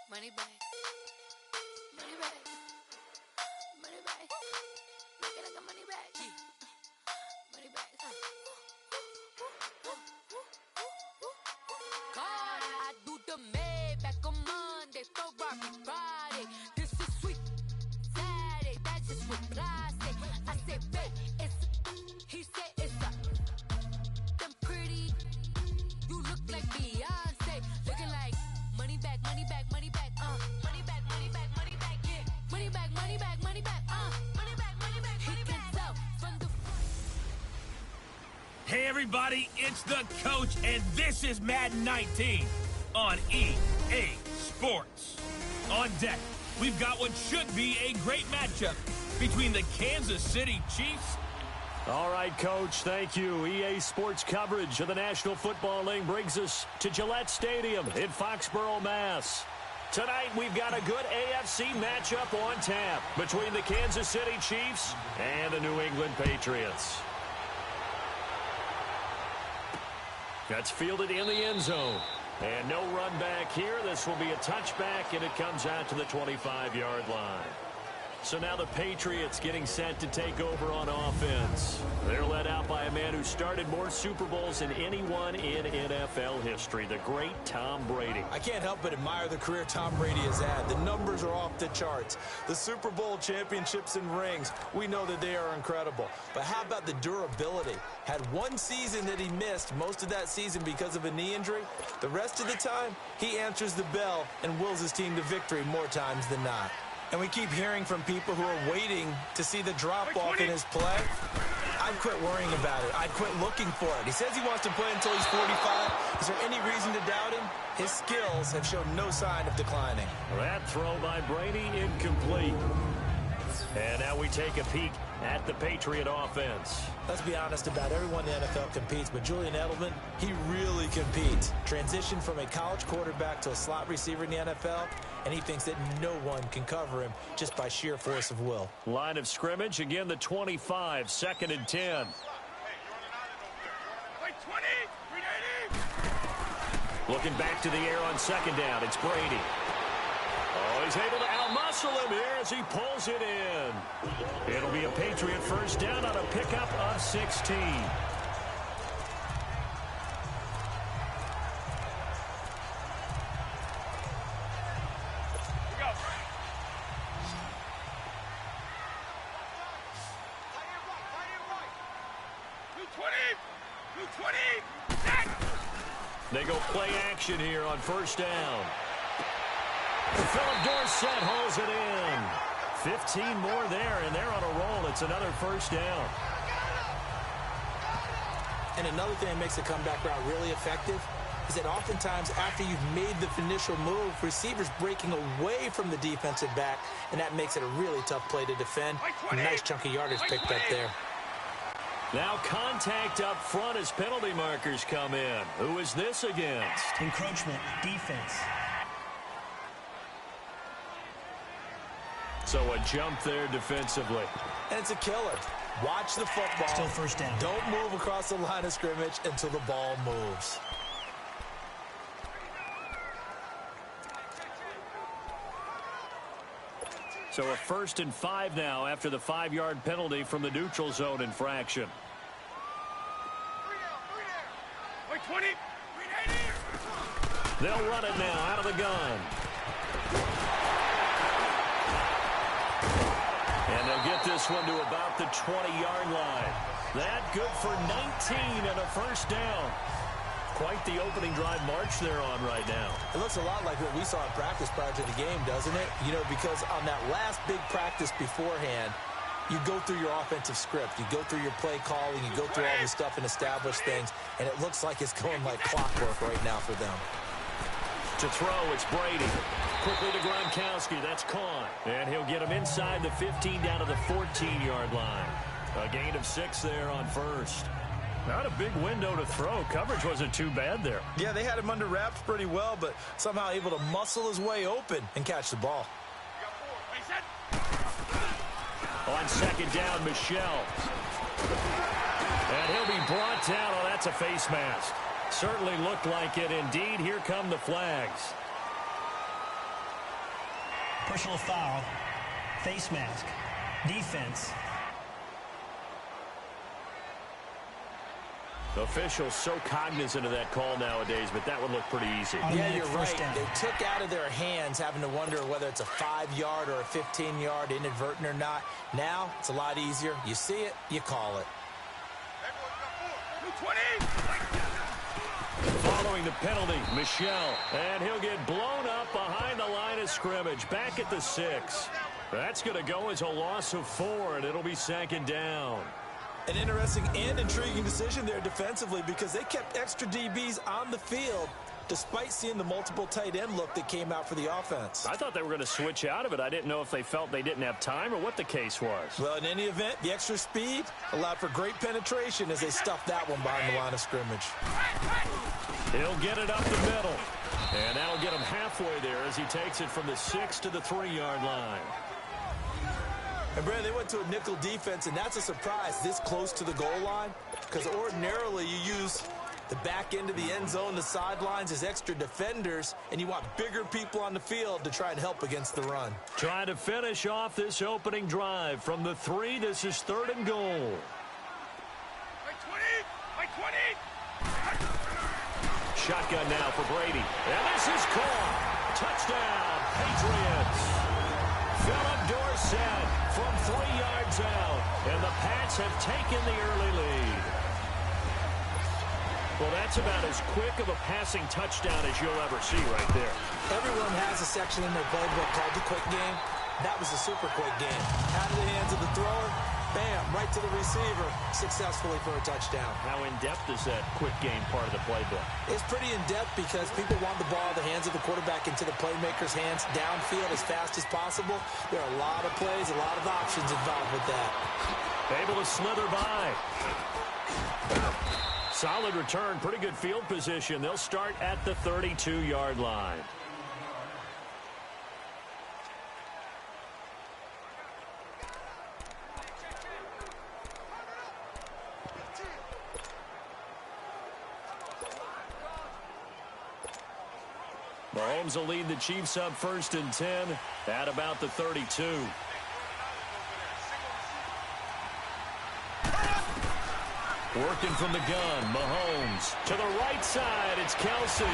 Money bag. Money bag. Money bag. Look at like a money bag. Money bag. God, I do the Maybach on Monday, Ferrari Friday. This is sweet Saturday. That's just what I say. I say, babe, it's. He said it's a. Them pretty. You look like Beyonce. Looking like money back, money back, money back, money back, money back, money back, yeah. Money back, money back, money back, money back, money back, money back. He can tell from the. Hey everybody, it's the coach, and this is Madden 19 on EA Sports. On deck, we've got what should be a great matchup between the Kansas City Chiefs. All right, Coach, thank you. EA Sports coverage of the National Football League brings us to Gillette Stadium in Foxborough, Mass. Tonight, we've got a good AFC matchup on tap between the Kansas City Chiefs and the New England Patriots. That's fielded in the end zone. And no run back here. This will be a touchback, and it comes out to the 25-yard line. So now the Patriots getting set to take over on offense. They're led out by a man who started more Super Bowls than anyone in NFL history, the great Tom Brady. I can't help but admire the career Tom Brady has had. The numbers are off the charts. The Super Bowl championships and rings, we know that they are incredible. But how about the durability? Had one season that he missed, most of that season because of a knee injury. The rest of the time, he answers the bell and wills his team to victory more times than not. And we keep hearing from people who are waiting to see the drop-off in his play. I'd quit worrying about it. I'd quit looking for it. He says he wants to play until he's 45. Is there any reason to doubt him? His skills have shown no sign of declining. That throw by Brady incomplete. And now we take a peek at the Patriot offense. Let's be honest, about everyone in the NFL competes, but Julian Edelman, he really competes. Transitioned from a college quarterback to a slot receiver in the NFL, and he thinks that no one can cover him just by sheer force of will. Line of scrimmage, again the 25, 2nd and 10. Looking back to the air on 2nd down, it's Brady. Oh, he's able to outmuscle him here as he pulls it in. It'll be a Patriot first down on a pickup of 16. They go play action here on first down. Philip Dorsett holds it in. 15 more there, and they're on a roll. It's another first down. And another thing that makes the comeback route really effective is that oftentimes after you've made the initial move, receivers breaking away from the defensive back, and that makes it a really tough play to defend. A nice chunk of yardage picked up there. Now contact up front as penalty markers come in. Who is this against? Encroachment, defense. So a jump there defensively. And it's a killer. Watch the football. Still first down. Don't move across the line of scrimmage until the ball moves. So a 1st and 5 now after the 5-yard penalty from the neutral zone infraction. They'll run it now out of the gun. And they'll get this one to about the 20-yard line. That good for 19 and a first down. Quite the opening drive march they're on right now. It looks a lot like what we saw in practice prior to the game, doesn't it? You know, because on that last big practice beforehand, you go through your offensive script. You go through your play calling. You go through all this stuff and establish things. And it looks like it's going like clockwork right now for them. To throw, it's Brady. Quickly to Gronkowski. That's caught. And he'll get him inside the 15 down to the 14-yard line. A gain of 6 there on first. Not a big window to throw. Coverage wasn't too bad there. Yeah, they had him under wraps pretty well, but somehow able to muscle his way open and catch the ball. On 2nd down, Michelle. And he'll be brought down. Oh, that's a face mask. Certainly looked like it. Indeed, here come the flags. Personal foul. Face mask. Defense. Officials so cognizant of that call nowadays, but that would look pretty easy. Yeah, you're right. They took out of their hands having to wonder whether it's a 5-yard or a 15-yard, inadvertent or not. Now, it's a lot easier. You see it, you call it. Following the penalty, Michel, and he'll get blown up behind the line of scrimmage, back at the 6. That's going to go as a loss of 4, and it'll be 2nd down. An interesting and intriguing decision there defensively because they kept extra DBs on the field despite seeing the multiple tight end look that came out for the offense. I thought they were going to switch out of it. I didn't know if they felt they didn't have time or what the case was. Well, in any event, the extra speed allowed for great penetration as they stuffed that one behind the line of scrimmage. He'll get it up the middle. And that'll get him halfway there as he takes it from the 6 to the 3-yard line. And, Brad, they went to a nickel defense, and that's a surprise this close to the goal line because ordinarily you use the back end of the end zone, the sidelines as extra defenders, and you want bigger people on the field to try and help against the run. Trying to finish off this opening drive from the 3. This is 3rd and goal. Shotgun now for Brady. And this is caught. Touchdown, Patriots. Philip Dorsett from 3 yards out. And the Pats have taken the early lead. Well, that's about as quick of a passing touchdown as you'll ever see right there. Everyone has a section in their playbook called the quick game. That was a super quick game. Out of the hands of the thrower, bam, right to the receiver, successfully for a touchdown. How in-depth is that quick game part of the playbook? It's pretty in-depth because people want the ball in the hands of the quarterback into the playmaker's hands downfield as fast as possible. There are a lot of plays, a lot of options involved with that. Able to slither by. Solid return, pretty good field position. They'll start at the 32-yard line. Mahomes will lead the Chiefs up 1st and 10 at about the 32. Working from the gun, Mahomes. To the right side, it's Kelsey.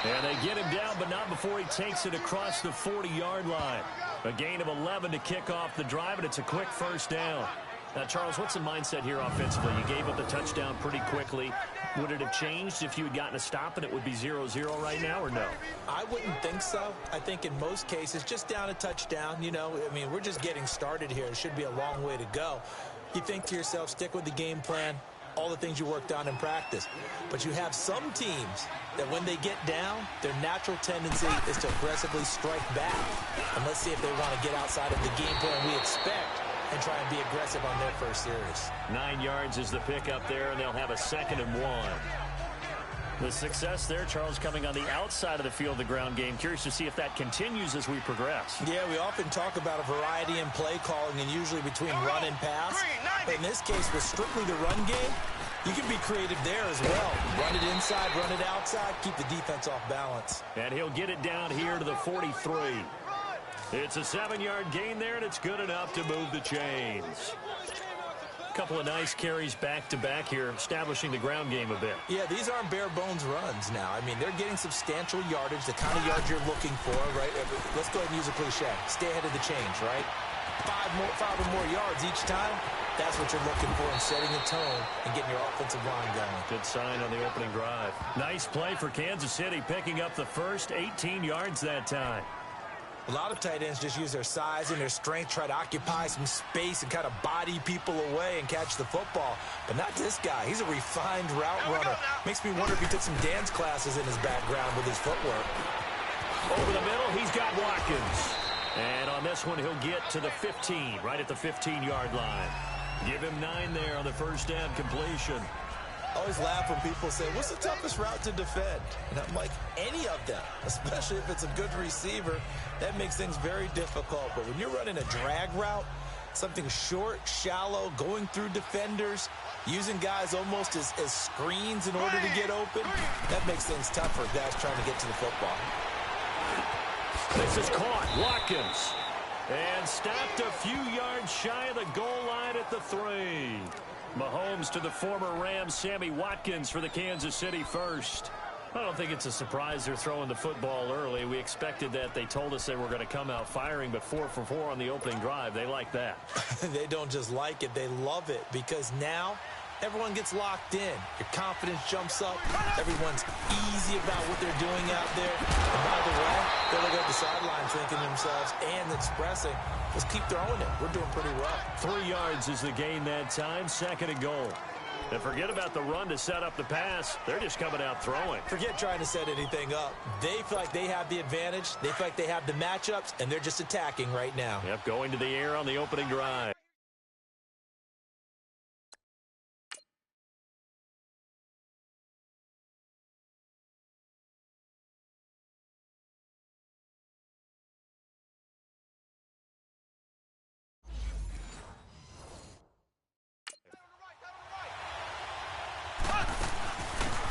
And they get him down, but not before he takes it across the 40-yard line. A gain of 11 to kick off the drive, and it's a quick 1st down. Now, Charles, what's the mindset here offensively? You gave up the touchdown pretty quickly. Would it have changed if you had gotten a stop and it would be 0-0 right now, or no? I wouldn't think so. I think in most cases, just down a touchdown, you know, I mean, we're just getting started here. It should be a long way to go. You think to yourself, stick with the game plan, all the things you worked on in practice. But you have some teams that when they get down, their natural tendency is to aggressively strike back. And let's see if they want to get outside of the game plan we expect and try and be aggressive on their first series. 9 yards is the pickup there, and they'll have a 2nd and 1. The success there, Charles, coming on the outside of the field, the ground game. Curious to see if that continues as we progress. Yeah, we often talk about a variety in play calling and usually between run and pass. But in this case, with strictly the run game, you can be creative there as well. Run it inside, run it outside, keep the defense off balance. And he'll get it down here to the 43. It's a 7-yard gain there, and it's good enough to move the chains. A couple of nice carries back-to-back here, establishing the ground game a bit. Yeah, these aren't bare-bones runs now. I mean, they're getting substantial yardage, the kind of yards you're looking for, right? Let's go ahead and use a cliche. Stay ahead of the change, right? 5 or more yards each time. That's what you're looking for in setting a tone and getting your offensive line going. Good sign on the opening drive. Nice play for Kansas City, picking up the first 18 yards that time. A lot of tight ends just use their size and their strength, try to occupy some space and kind of body people away and catch the football. But not this guy. He's a refined route runner. Makes me wonder if he took some dance classes in his background with his footwork. Over the middle, he's got Watkins. And on this one, he'll get to the 15, right at the 15-yard line. Give him 9 there on the first down completion. I always laugh when people say, what's the toughest route to defend? And I'm like, any of them, especially if it's a good receiver. That makes things very difficult. But when you're running a drag route, something short, shallow, going through defenders, using guys almost as screens in order to get open, that makes things tough for guys trying to get to the football. This is caught. Watkins. And stopped a few yards shy of the goal line at the 3. Mahomes to the former Rams, Sammy Watkins for the Kansas City first. I don't think it's a surprise they're throwing the football early. We expected that. They told us they were going to come out firing, but 4 for 4 on the opening drive. They like that. They don't just like it, they love it, because now everyone gets locked in. Your confidence jumps up. Everyone's easy about what they're doing out there. And by the way, they look at the sidelines thinking to themselves and expressing, let's keep throwing it. We're doing pretty well. 3 yards is the gain that time, 2nd and goal. And forget about the run to set up the pass. They're just coming out throwing. Forget trying to set anything up. They feel like they have the advantage. They feel like they have the matchups, and they're just attacking right now. Yep, going to the air on the opening drive.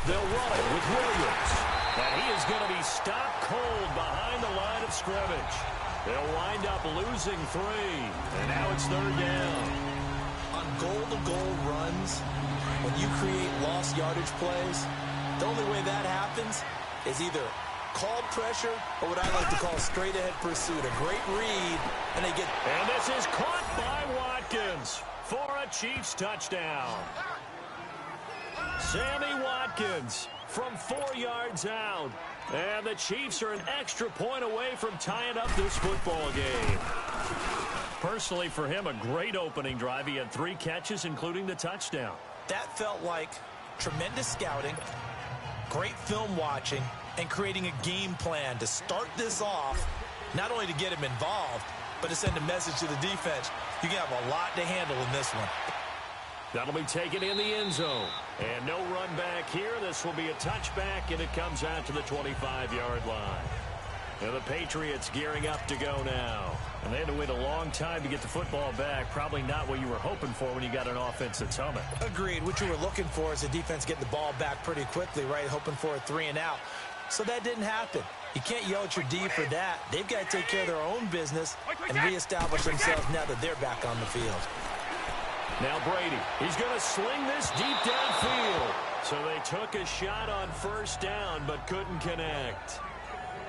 They'll run it with Williams. And he is going to be stopped cold behind the line of scrimmage. They'll wind up losing 3. And now it's 3rd down. On goal-to-goal runs, when you create lost yardage plays, the only way that happens is either called pressure or what I like to call straight-ahead pursuit. A great read, and they get... And this is caught by Watkins for a Chiefs touchdown. Sammy Watkins from 4 yards out. And the Chiefs are an extra point away from tying up this football game. Personally, for him, a great opening drive. He had 3 catches, including the touchdown. That felt like tremendous scouting, great film watching, and creating a game plan to start this off, not only to get him involved, but to send a message to the defense. You can have a lot to handle in this one. That'll be taken in the end zone. And no run back here. This will be a touchback, and it comes out to the 25-yard line. And the Patriots gearing up to go now. And they had to wait a long time to get the football back. Probably not what you were hoping for when you got an offense that's humming. Agreed. What you were looking for is the defense getting the ball back pretty quickly, right? Hoping for a 3 and out. So that didn't happen. You can't yell at your D for that. They've got to take care of their own business and reestablish themselves now that they're back on the field. Now Brady, he's going to sling this deep downfield. So they took a shot on 1st down, but couldn't connect.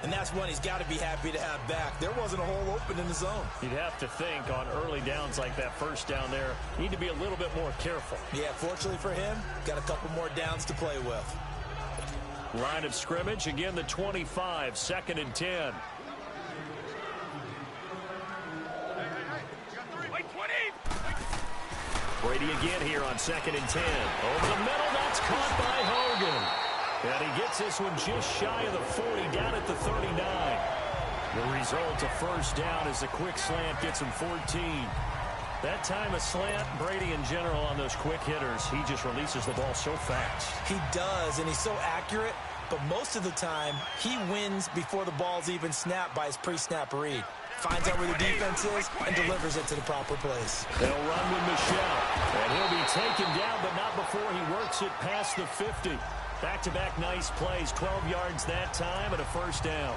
And that's one he's got to be happy to have back. There wasn't a hole open in the zone. You'd have to think on early downs like that 1st down there, you need to be a little bit more careful. Yeah, fortunately for him, got a couple more downs to play with. Line of scrimmage, again the 25, 2nd and 10. Brady again here on 2nd and 10. Over the middle, that's caught by Hogan. And he gets this one just shy of the 40, down at the 39. The result, a 1st down as the quick slant gets him 14. That time a slant, Brady in general on those quick hitters, he just releases the ball so fast. He does, and he's so accurate, but most of the time, he wins before the ball's even snapped by his pre-snap read. Finds out where the defense is and delivers it to the proper place. They'll run with Michel, and he'll be taken down, but not before he works it past the 50. Back-to-back nice plays, 12 yards that time and a 1st down.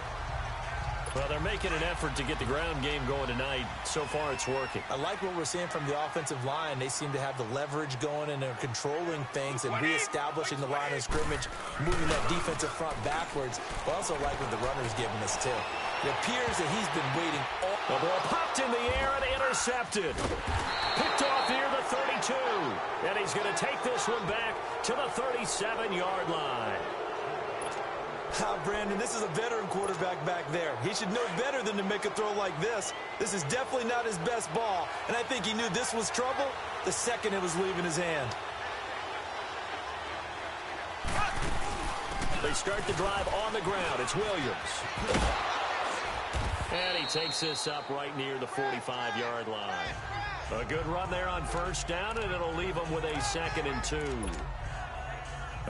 Well, they're making an effort to get the ground game going tonight. So far, it's working. I like what we're seeing from the offensive line. They seem to have the leverage going, and they're controlling things and reestablishing the line of scrimmage, moving that defensive front backwards. I also like what the runner's giving us, too. It appears that he's been waiting all... The ball popped in the air and intercepted. Picked off near the 32. And he's going to take this one back to the 37-yard line. Brandon, this is a veteran quarterback back there. He should know better than to make a throw like this. This is definitely not his best ball, and I think he knew this was trouble the second it was leaving his hand. They start the drive on the ground. It's Williams. And he takes this up right near the 45-yard line. A good run there on 1st down, and it'll leave him with a 2nd and 2.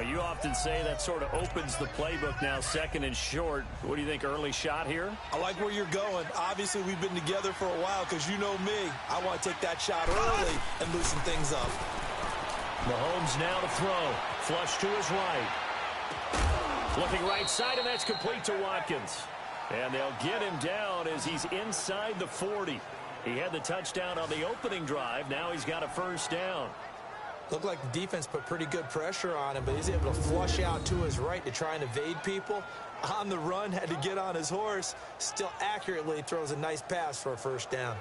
You often say that sort of opens the playbook now, 2nd and short. What do you think, early shot here? I like where you're going. Obviously, we've been together for a while because you know me. I want to take that shot early and loosen things up. Mahomes now to throw. Flush to his right. Looking right side, and that's complete to Watkins. And they'll get him down as he's inside the 40. He had the touchdown on the opening drive. Now he's got a first down. Looked like the defense put pretty good pressure on him, but he's able to flush out to his right to try and evade people. On the run, had to get on his horse. Still accurately throws a nice pass for a first down.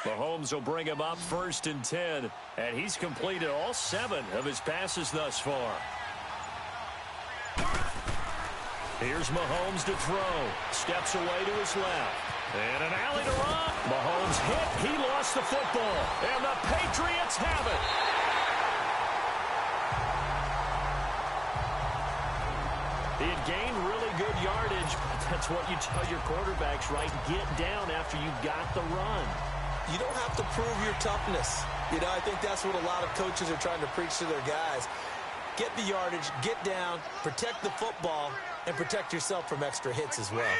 Mahomes will bring him up 1st and 10, and he's completed all 7 of his passes thus far. Here's Mahomes to throw. Steps away to his left. And an alley to run. Mahomes hit. He lost the football. And the Patriots have it. He had gained really good yardage, but that's what you tell your quarterbacks, right? Get down after you got the run. You don't have to prove your toughness. You know, I think that's what a lot of coaches are trying to preach to their guys. Get the yardage, get down, protect the football, and protect yourself from extra hits as well.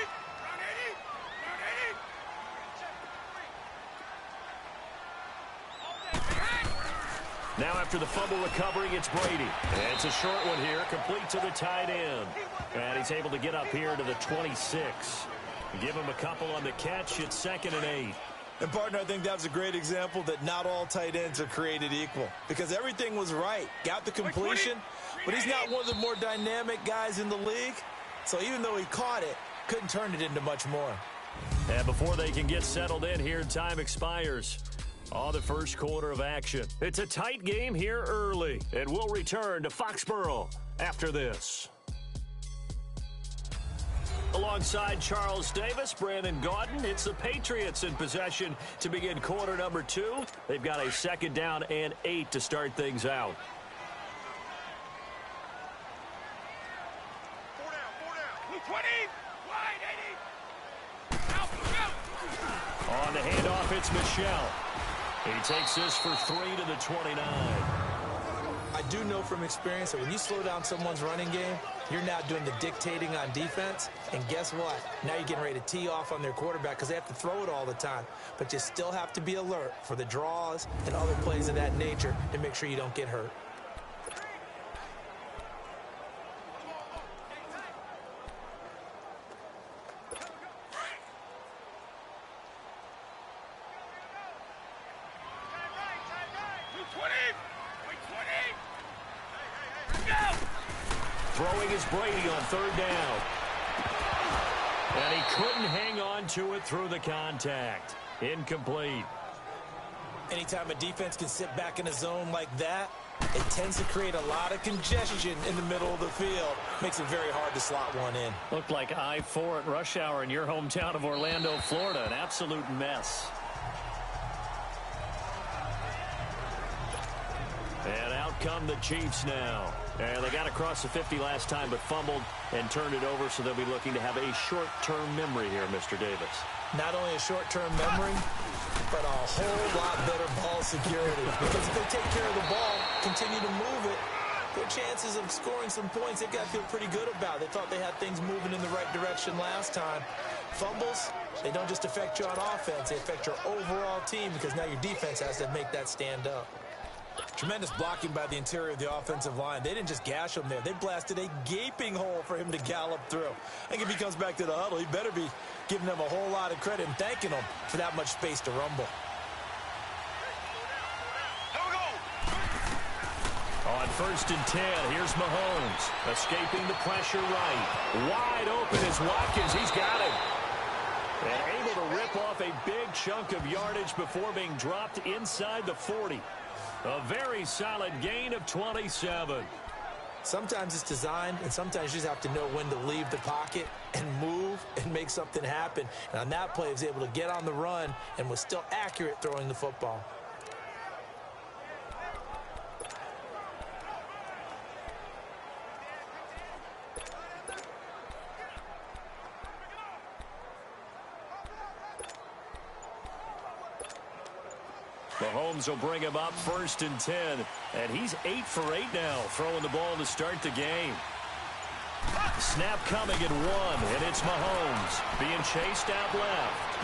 Now after the fumble recovery, it's Brady. And it's a short one here, complete to the tight end. And he's able to get up here to the 26. Give him a couple on the catch. It's 2nd and 8. And, partner, I think that was a great example that not all tight ends are created equal, because everything was right. Got the completion, but he's not one of the more dynamic guys in the league. So even though he caught it, couldn't turn it into much more. And before they can get settled in here, time expires on the first quarter of action. It's a tight game here early, and we'll return to Foxborough after this. Alongside Charles Davis, Brandon Gaudin, it's the Patriots in possession to begin quarter number 2. They've got a 2nd down and 8 to start things out. 20, wide 80. Out. On the handoff, it's Michel. He takes this for 3 to the 29. I do know from experience that when you slow down someone's running game, you're now doing the dictating on defense. And guess what? Now you're getting ready to tee off on their quarterback because they have to throw it all the time. But you still have to be alert for the draws and other plays of that nature to make sure you don't get hurt. Throwing is Brady on 3rd down. And he couldn't hang on to it through the contact. Incomplete. Anytime a defense can sit back in a zone like that, it tends to create a lot of congestion in the middle of the field. Makes it very hard to slot one in. Looked like I-4 at rush hour in your hometown of Orlando, Florida. An absolute mess. And out come the Chiefs now. And they got across the 50 last time, but fumbled and turned it over, so they'll be looking to have a short-term memory here, Mr. Davis. Not only a short-term memory, but a whole lot better ball security. Because if they take care of the ball, continue to move it, their chances of scoring some points, they've got to feel pretty good about. They thought they had things moving in the right direction last time. Fumbles, they don't just affect you on offense, they affect your overall team, because now your defense has to make that stand up. Tremendous blocking by the interior of the offensive line. They didn't just gash him there. They blasted a gaping hole for him to gallop through. I think if he comes back to the huddle, he better be giving them a whole lot of credit and thanking them for that much space to rumble. On 1st and 10, here's Mahomes. Escaping the pressure right. Wide open is Watkins. He's got him. And able to rip off a big chunk of yardage before being dropped inside the 40. A very solid gain of 27. Sometimes it's designed, and sometimes you just have to know when to leave the pocket and move and make something happen. And on that play, he was able to get on the run and was still accurate throwing the football. Mahomes will bring him up 1st and 10. And he's 8 for 8 now, throwing the ball to start the game. Snap coming at 1, and it's Mahomes being chased out left.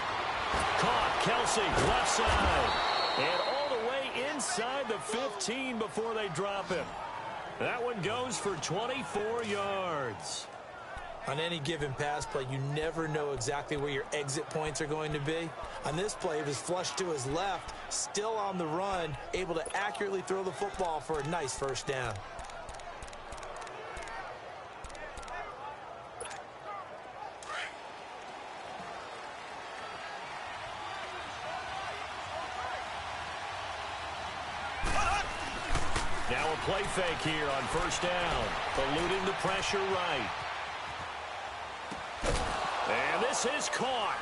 Caught, Kelsey, left side. And all the way inside the 15 before they drop him. That one goes for 24 yards. On any given pass play, you never know exactly where your exit points are going to be. On this play, it was flushed to his left, still on the run, able to accurately throw the football for a nice first down. Now a play fake here on 1st down, eluding the pressure right. And this is caught.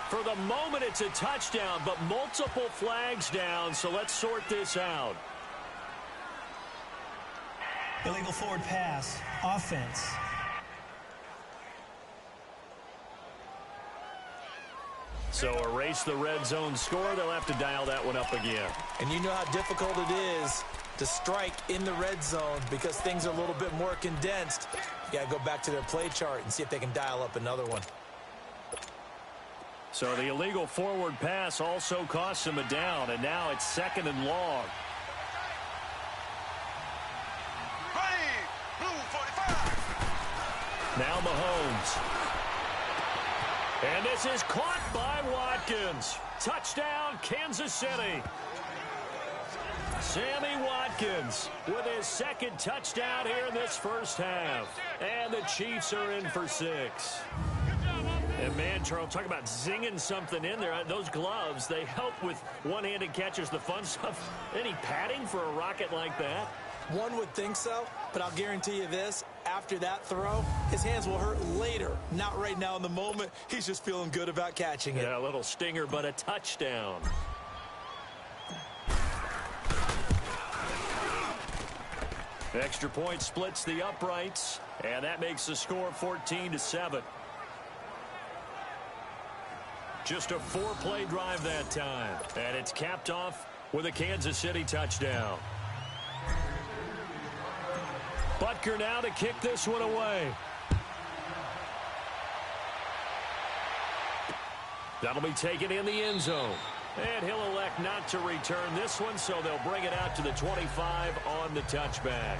For the moment, it's a touchdown, but multiple flags down, so let's sort this out. Illegal forward pass. Offense. So erase the red zone score. They'll have to dial that one up again. And you know how difficult it is to strike in the red zone because things are a little bit more condensed. You got to go back to their play chart and see if they can dial up another one. So the illegal forward pass also costs him a down, and now it's 2nd and long. Blue 45. Now Mahomes. And this is caught by Watkins. Touchdown, Kansas City. Sammy Watkins with his 2nd touchdown here in this first half. And the Chiefs are in for 6. And man, Charles, talk about zinging something in there. Those gloves, they help with one-handed catches, the fun stuff. Any padding for a rocket like that? One would think so, but I'll guarantee you this. After that throw, his hands will hurt later. Not right now in the moment. He's just feeling good about catching it. Yeah, a little stinger, but a touchdown. Extra point splits the uprights, and that makes the score 14-7. Just a 4-play drive that time, and it's capped off with a Kansas City touchdown. Butker now to kick this one away. That'll be taken in the end zone. And he'll elect not to return this one, so they'll bring it out to the 25 on the touchback.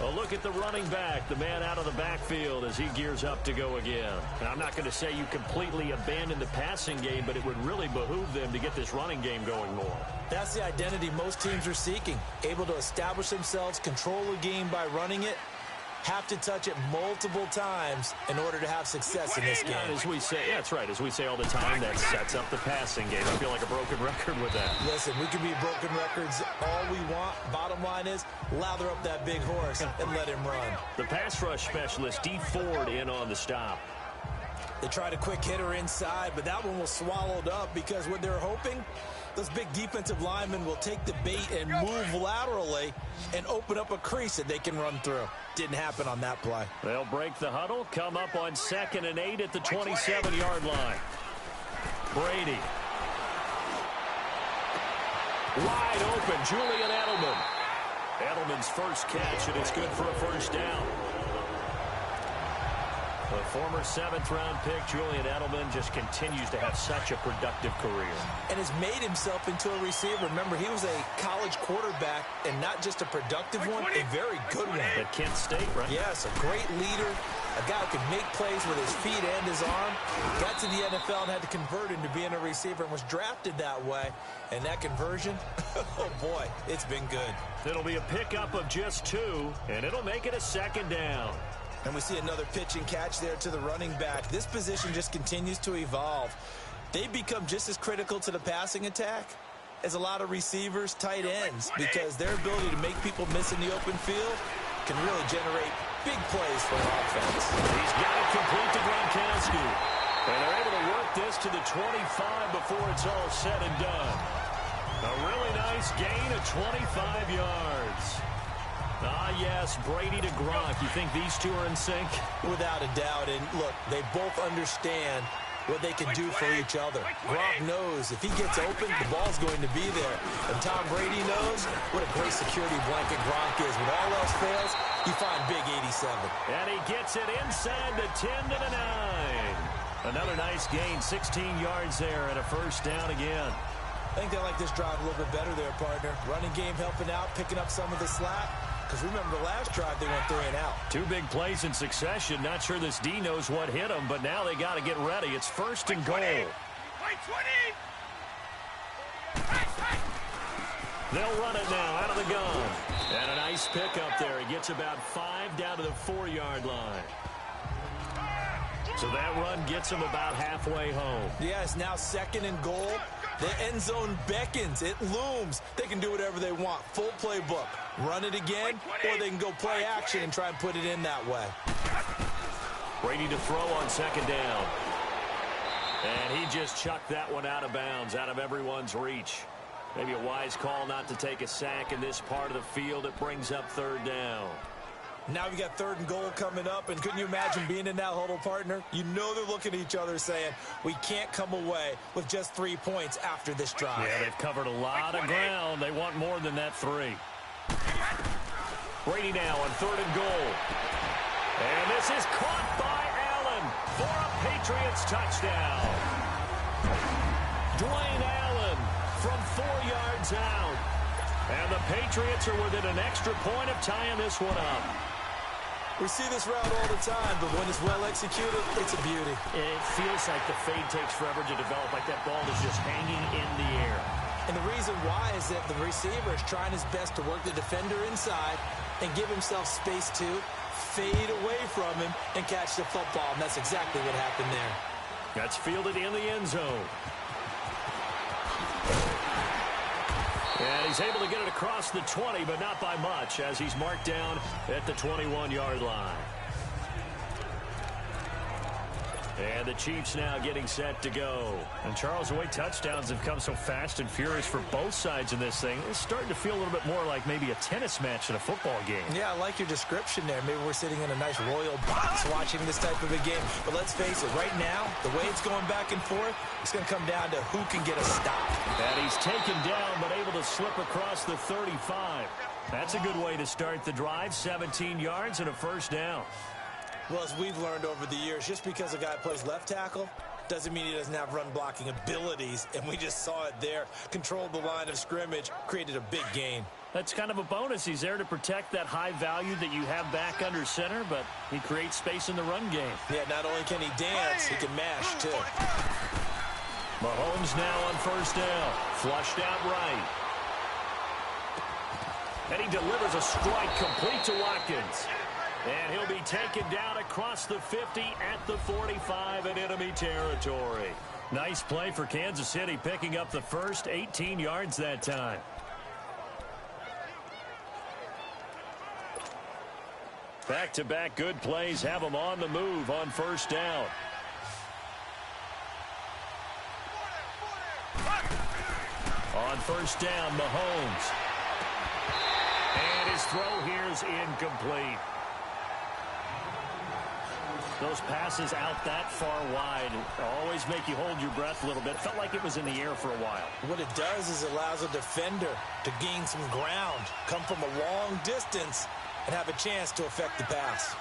A look at the running back, the man out of the backfield as he gears up to go again. And I'm not going to say you completely abandon the passing game, but it would really behoove them to get this running game going more. That's the identity most teams are seeking. Able to establish themselves, control the game by running it, have to touch it multiple times in order to have success in this game. And as we say, yeah, that's right. As we say all the time, that sets up the passing game. I feel like a broken record with that. Listen, we can be broken records all we want. Bottom line is, lather up that big horse and let him run. The pass rush specialist, D. Ford, in on the stop. They tried a quick hitter inside, but that one was swallowed up because what they're hoping, those big defensive linemen will take the bait and move laterally and open up a crease that they can run through. Didn't happen on that play. They'll break the huddle, come up on 2nd and 8 at the 27-yard line. Brady. Wide open, Julian Edelman. Edelman's first catch, and it's good for a first down. The former 7th-round pick, Julian Edelman, just continues to have such a productive career. And has made himself into a receiver. Remember, he was a college quarterback, and not just a productive one, a very good one. At Kent State, right? Yes, a great leader, a guy who can make plays with his feet and his arm. Got to the NFL and had to convert into being a receiver and was drafted that way. And that conversion, oh boy, it's been good. It'll be a pickup of just 2, and it'll make it a 2nd down. And we see another pitch and catch there to the running back. This position just continues to evolve. They become just as critical to the passing attack as a lot of receivers, tight ends, because their ability to make people miss in the open field can really generate big plays for an offense. He's got it complete to Gronkowski. And they're able to work this to the 25 before it's all said and done. A really nice gain of 25 yards. Ah, yes, Brady to Gronk. You think these two are in sync? Without a doubt. And look, they both understand what they can do for each other. Gronk knows if he gets open, the ball's going to be there. And Tom Brady knows what a great security blanket Gronk is. When all else fails, you find big 87. And he gets it inside the 10 to the 9. Another nice gain, 16 yards there and a first down again. I think they like this drive a little bit better there, partner. Running game helping out, picking up some of the slack. Because remember, the last drive, they went 3 and out. 2 big plays in succession. Not sure this D knows what hit them, but now they got to get ready. It's first and goal. They'll run it now out of the gun. And a nice pickup there. He gets about 5 down to the 4-yard line. So that run gets him about halfway home. Yeah, it's now second and goal. The end zone beckons. It looms. They can do whatever they want. Full playbook. Run it again, or they can go play action and try and put it in that way. Brady to throw on second down. And he just chucked that one out of bounds, out of everyone's reach. Maybe a wise call not to take a sack in this part of the field. It brings up third down. Now we got third and goal coming up, and couldn't you imagine being in that huddle, partner? You know they're looking at each other saying, we can't come away with just 3 points after this drive. Yeah, they've covered a lot of ground. They want more than that 3. Brady now on third and goal. And this is caught by Allen for a Patriots touchdown. Dwayne Allen from 4 yards out. And the Patriots are within an extra point of tying this one up. We see this route all the time, but when it's well executed, it's a beauty. It feels like the fade takes forever to develop, like that ball is just hanging in the air. And the reason why is that the receiver is trying his best to work the defender inside and give himself space to fade away from him and catch the football, and that's exactly what happened there. That's fielded in the end zone. And he's able to get it across the 20, but not by much, as he's marked down at the 21-yard line. And the Chiefs now getting set to go. And Charles, the way touchdowns have come so fast and furious for both sides in this thing, it's starting to feel a little bit more like maybe a tennis match in a football game. Yeah, I like your description there. Maybe we're sitting in a nice royal box watching this type of a game. But let's face it, right now, the way it's going back and forth, it's going to come down to who can get a stop. And he's taken down, but able to slip across the 35. That's a good way to start the drive. 17 yards and a first down. Well, as we've learned over the years, just because a guy plays left tackle doesn't mean he doesn't have run-blocking abilities, and we just saw it there. Controlled the line of scrimmage, created a big gain. That's kind of a bonus. He's there to protect that high value that you have back under center, but he creates space in the run game. Yeah, not only can he dance, he can mash, too. Mahomes now on first down. Flushed out right. And he delivers a strike complete to Watkins. And he'll be taken down across the 50 at the 45 in enemy territory. Nice play for Kansas City, picking up the first 18 yards that time. Back-to-back good plays have them on the move on first down. On first down, Mahomes. And his throw here is incomplete. Those passes out that far wide always make you hold your breath a little bit. Felt like it was in the air for a while. What it does is it allows a defender to gain some ground, come from a long distance, and have a chance to affect the pass.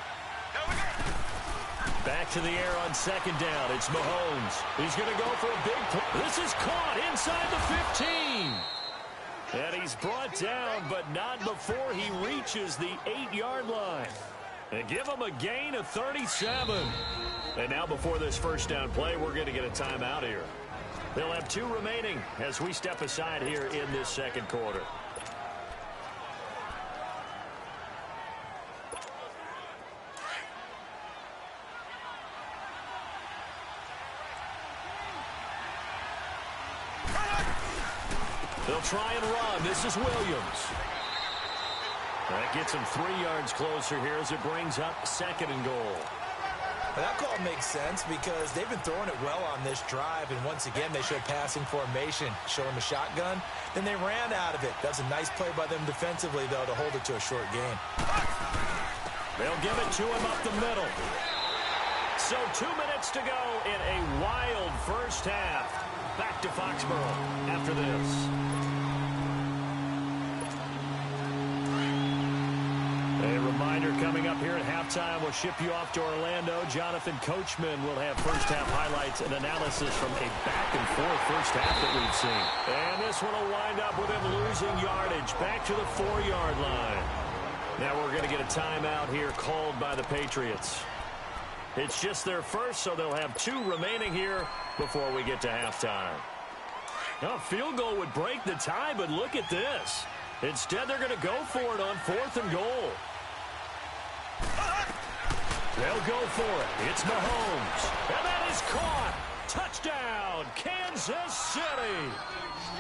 Back to the air on second down. It's Mahomes. He's going to go for a big play. This is caught inside the 15. And he's brought down, but not before he reaches the 8-yard line. And give him a gain of 37. And now before this first down play, we're going to get a timeout here. They'll have 2 remaining as we step aside here in this second quarter. They'll try and run. This is Williams. That gets him 3 yards closer here as it brings up second and goal. Well, that call makes sense because they've been throwing it well on this drive, and once again they showed passing formation, showing the shotgun. Then they ran out of it. That was a nice play by them defensively, though, to hold it to a short gain. They'll give it to him up the middle. So 2 minutes to go in a wild first half. Back to Foxborough after this. A reminder coming up here at halftime. We'll ship you off to Orlando. Jonathan Coachman will have first half highlights and analysis from a back-and-forth first half that we've seen. And this one will wind up with him losing yardage back to the 4-yard line. Now we're going to get a timeout here called by the Patriots. It's just their first, so they'll have 2 remaining here before we get to halftime. A field goal would break the tie, but look at this. Instead, they're going to go for it on 4th and goal. They'll go for it. It's Mahomes. And that is caught. Touchdown, Kansas City.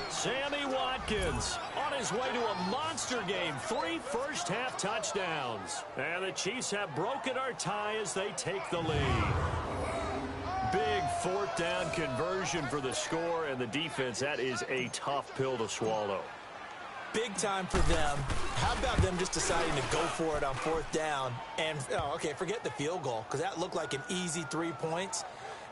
Sammy Watkins on his way to a monster game. 3 first-half touchdowns. And the Chiefs have broken our tie as they take the lead. Big 4th down conversion for the score, and the defense, that is a tough pill to swallow. Big time for them. How about them just deciding to go for it on 4th down? And, forget the field goal, because that looked like an easy 3 points.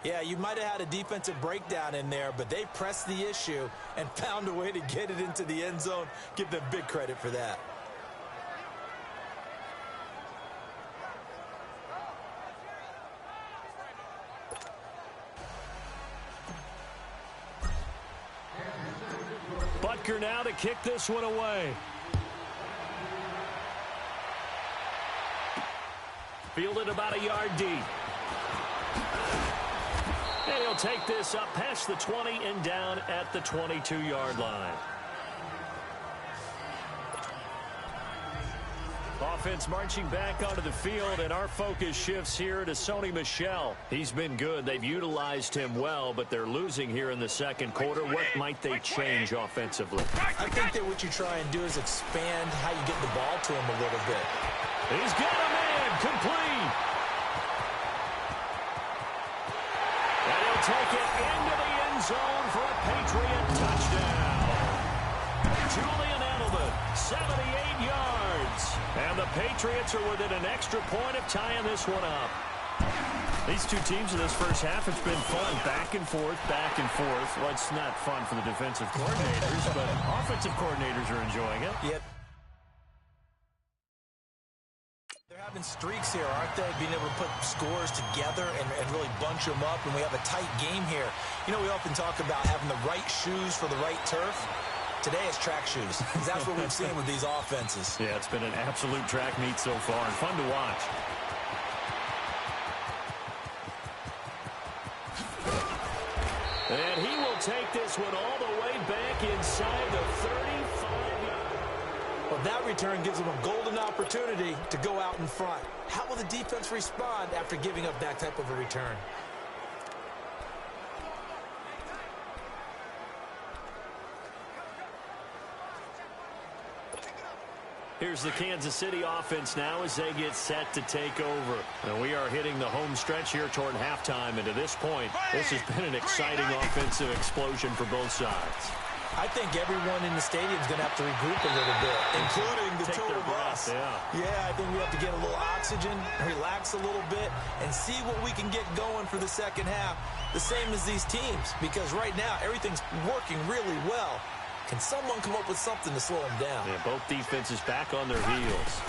Yeah, you might have had a defensive breakdown in there, but they pressed the issue and found a way to get it into the end zone. Give them big credit for that. Butker now to kick this one away. Fielded about a yard deep. And he'll take this up past the 20 and down at the 22-yard line. Offense marching back onto the field, and our focus shifts here to Sony Michel. He's been good. They've utilized him well, but they're losing here in the second quarter. What might they change offensively? I think that what you try and do is expand how you get the ball to him a little bit. He's got a man complete. And he'll take it into the end zone for a Patriot touchdown. Julian Edelman, 78 yards. And the Patriots are within an extra point of tying this one up. These 2 teams in this first half, it's been fun. Back and forth, back and forth. Well, it's not fun for the defensive coordinators, but offensive coordinators are enjoying it. Yep. They're having streaks here, aren't they? Being able to put scores together and really bunch them up, and we have a tight game here. You know, we often talk about having the right shoes for the right turf. Today it's track shoes. That's what we've seen with these offenses. Yeah, it's been an absolute track meet so far and fun to watch. And he will take this one all the way back inside the 35-yard. Well, that return gives them a golden opportunity to go out in front. How will the defense respond after giving up that type of a return? Here's the Kansas City offense now as they get set to take over. And we are hitting the home stretch here toward halftime. And to this point, this has been an exciting offensive explosion for both sides. I think everyone in the stadium is going to have to regroup a little bit, including the 2 of us. Yeah, I think we have to get a little oxygen, relax a little bit, and see what we can get going for the second half. The same as these teams, because right now everything's working really well. Can someone come up with something to slow them down? Yeah, both defenses back on their heels.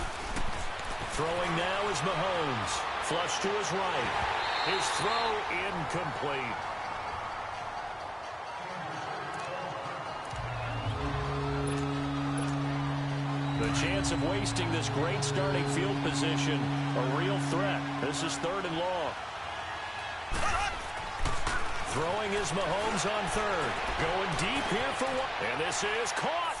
Throwing now is Mahomes. Flush to his right. His throw incomplete. The chance of wasting this great starting field position, a real threat. This is 3rd and long. Throwing is Mahomes on 3rd. Going deep here for 1. And this is caught.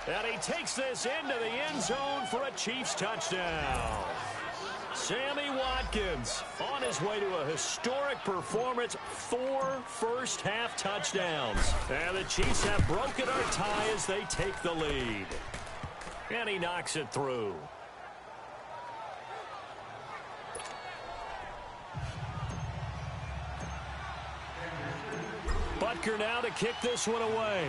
And he takes this into the end zone for a Chiefs touchdown. Sammy Watkins on his way to a historic performance. 4 first-half touchdowns. And the Chiefs have broken our tie as they take the lead. And he knocks it through. Butker now to kick this one away.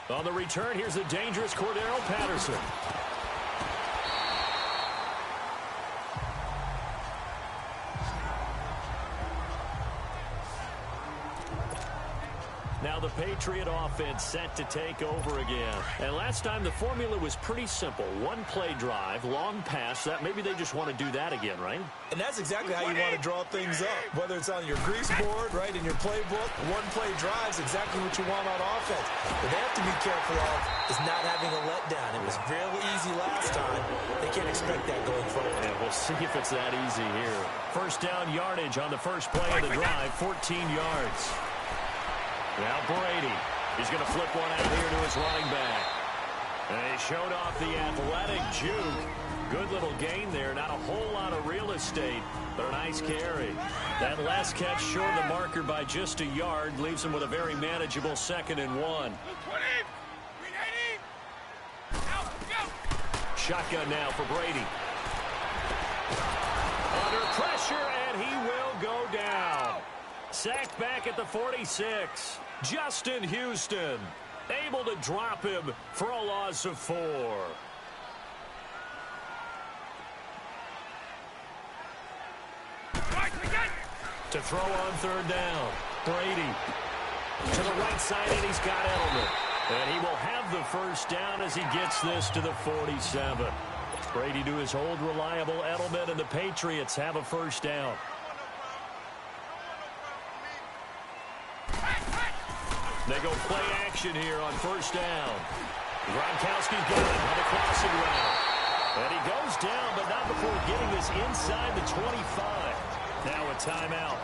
On the return, here's the dangerous Cordero Patterson. Patriot offense set to take over again. And last time the formula was pretty simple. One play drive, long pass. That maybe they just want to do that again, right? And that's exactly how you want to draw things up. Whether it's on your grease board, right, in your playbook, one play drive is exactly what you want on offense. What they have to be careful of is not having a letdown. It was real easy last time. They can't expect that going forward. And we'll see if it's that easy here. First down yardage on the first play of the drive, 14 yards. Now Brady. He's going to flip one out here to his running back. And he showed off the athletic juke. Good little gain there. Not a whole lot of real estate, but a nice carry. That last catch short of the marker by just a yard leaves him with a very manageable 2nd and 1. Shotgun now for Brady. Under pressure, and he will go down. Sacked back at the 46. Justin Houston able to drop him for a loss of 4. To throw on 3rd down. Brady to the right side, and he's got Edelman. And he will have the first down as he gets this to the 47. Brady to his old reliable Edelman, and the Patriots have a first down. They go play action here on 1st down. Gronkowski's got it on the crossing route. And he goes down, but not before getting this inside the 25. Now a timeout.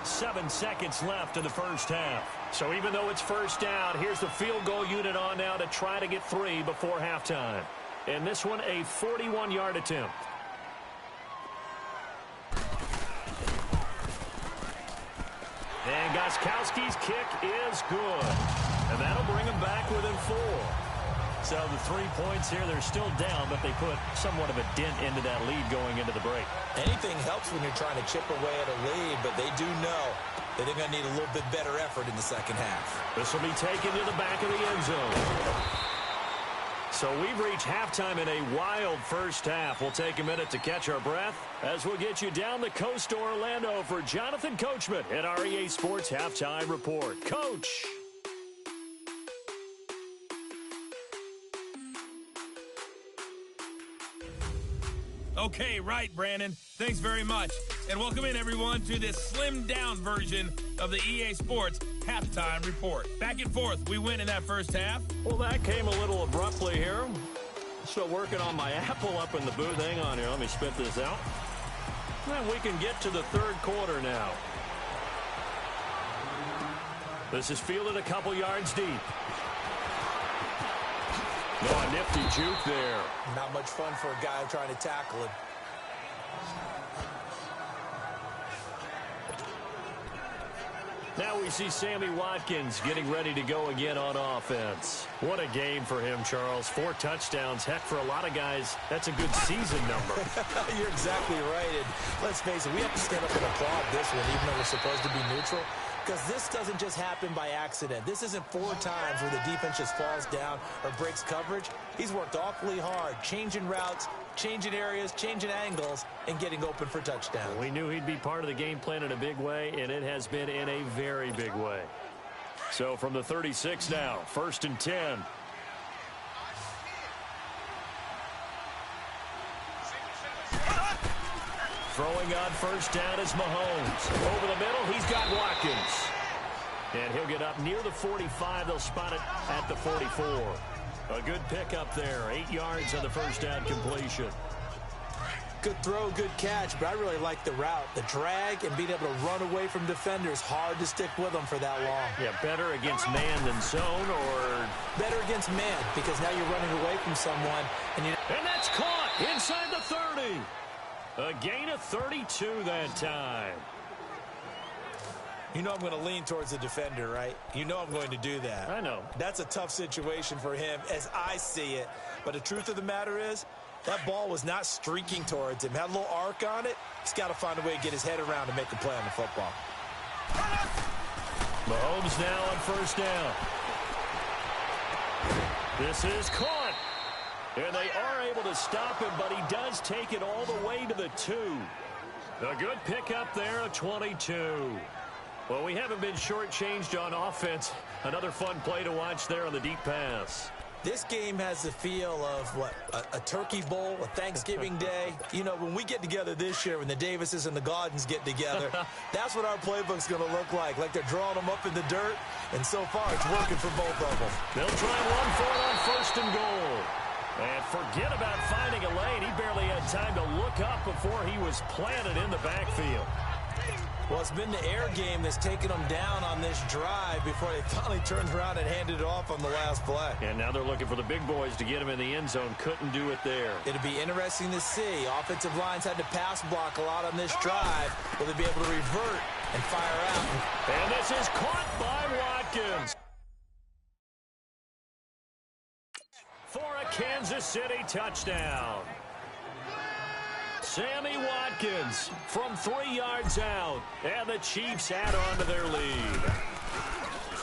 7 seconds left in the first half. So even though it's 1st down, here's the field goal unit on now to try to get 3 before halftime. And this one, a 41-yard attempt. And Gostkowski's kick is good. And that'll bring him back within 4. So the 3 points here, they're still down, but they put somewhat of a dent into that lead going into the break. Anything helps when you're trying to chip away at a lead, but they do know that they're going to need a little bit better effort in the second half. This will be taken to the back of the end zone. So we've reached halftime in a wild first half. We'll take a minute to catch our breath as we'll get you down the coast to Orlando for Jonathan Coachman at our EA Sports Halftime Report. Coach. Okay, right, Brandon. Thanks very much. And welcome in, everyone, to this slimmed-down version of the EA Sports Halftime Report. Back and forth, we win in that first half. Well, that came a little abruptly here. Still working on my apple up in the booth. Hang on here. Let me spit this out. And we can get to the 3rd quarter now. This is fielded a couple yards deep. Oh, a nifty juke there. Not much fun for a guy trying to tackle him. Now we see Sammy Watkins getting ready to go again on offense. What a game for him, Charles. 4 touchdowns. Heck, for a lot of guys, that's a good season number. You're exactly right. And let's face it, we have to stand up and applaud this one, even though we're supposed to be neutral. Because this doesn't just happen by accident. This isn't 4 times where the defense just falls down or breaks coverage. He's worked awfully hard, changing routes, changing areas, changing angles, and getting open for touchdowns. We knew he'd be part of the game plan in a big way, and it has been in a very big way. So from the 36 now, 1st and 10. Throwing on 1st down is Mahomes. Over the middle, he's got Watkins. And he'll get up near the 45. They'll spot it at the 44. A good pickup there. 8 yards on the 1st down completion. Good throw, good catch, but I really like the route. The drag and being able to run away from defenders. Hard to stick with them for that long. Yeah, better against man than zone, or... Better against man, because now you're running away from someone. And that's caught inside the 30. A gain of 32 that time. You know I'm going to lean towards the defender, right? You know I'm going to do that. I know. That's a tough situation for him as I see it. But the truth of the matter is, that ball was not streaking towards him. Had a little arc on it. He's got to find a way to get his head around and make a play on the football. Mahomes now on 1st down. This is caught. And they are able to stop him, but he does take it all the way to the 2. A good pickup there of 22. Well, we haven't been shortchanged on offense. Another fun play to watch there on the deep pass. This game has the feel of, what, a turkey bowl, a Thanksgiving day. You know, when we get together this year, when the Davises and the Gaudens get together, that's what our playbook's going to look like they're drawing them up in the dirt, and so far it's working for both of them. They'll try and run for it on 1st and goal. And forget about finding a lane. He barely had time to look up before he was planted in the backfield. Well, it's been the air game that's taken them down on this drive before they finally turned around and handed it off on the last play. And now they're looking for the big boys to get him in the end zone. Couldn't do it there. It'll be interesting to see. Offensive lines had to pass block a lot on this drive. Will they be able to revert and fire out? And this is caught by Watkins. For a Kansas City touchdown. Sammy Watkins from 3 yards out, and the Chiefs add on to their lead.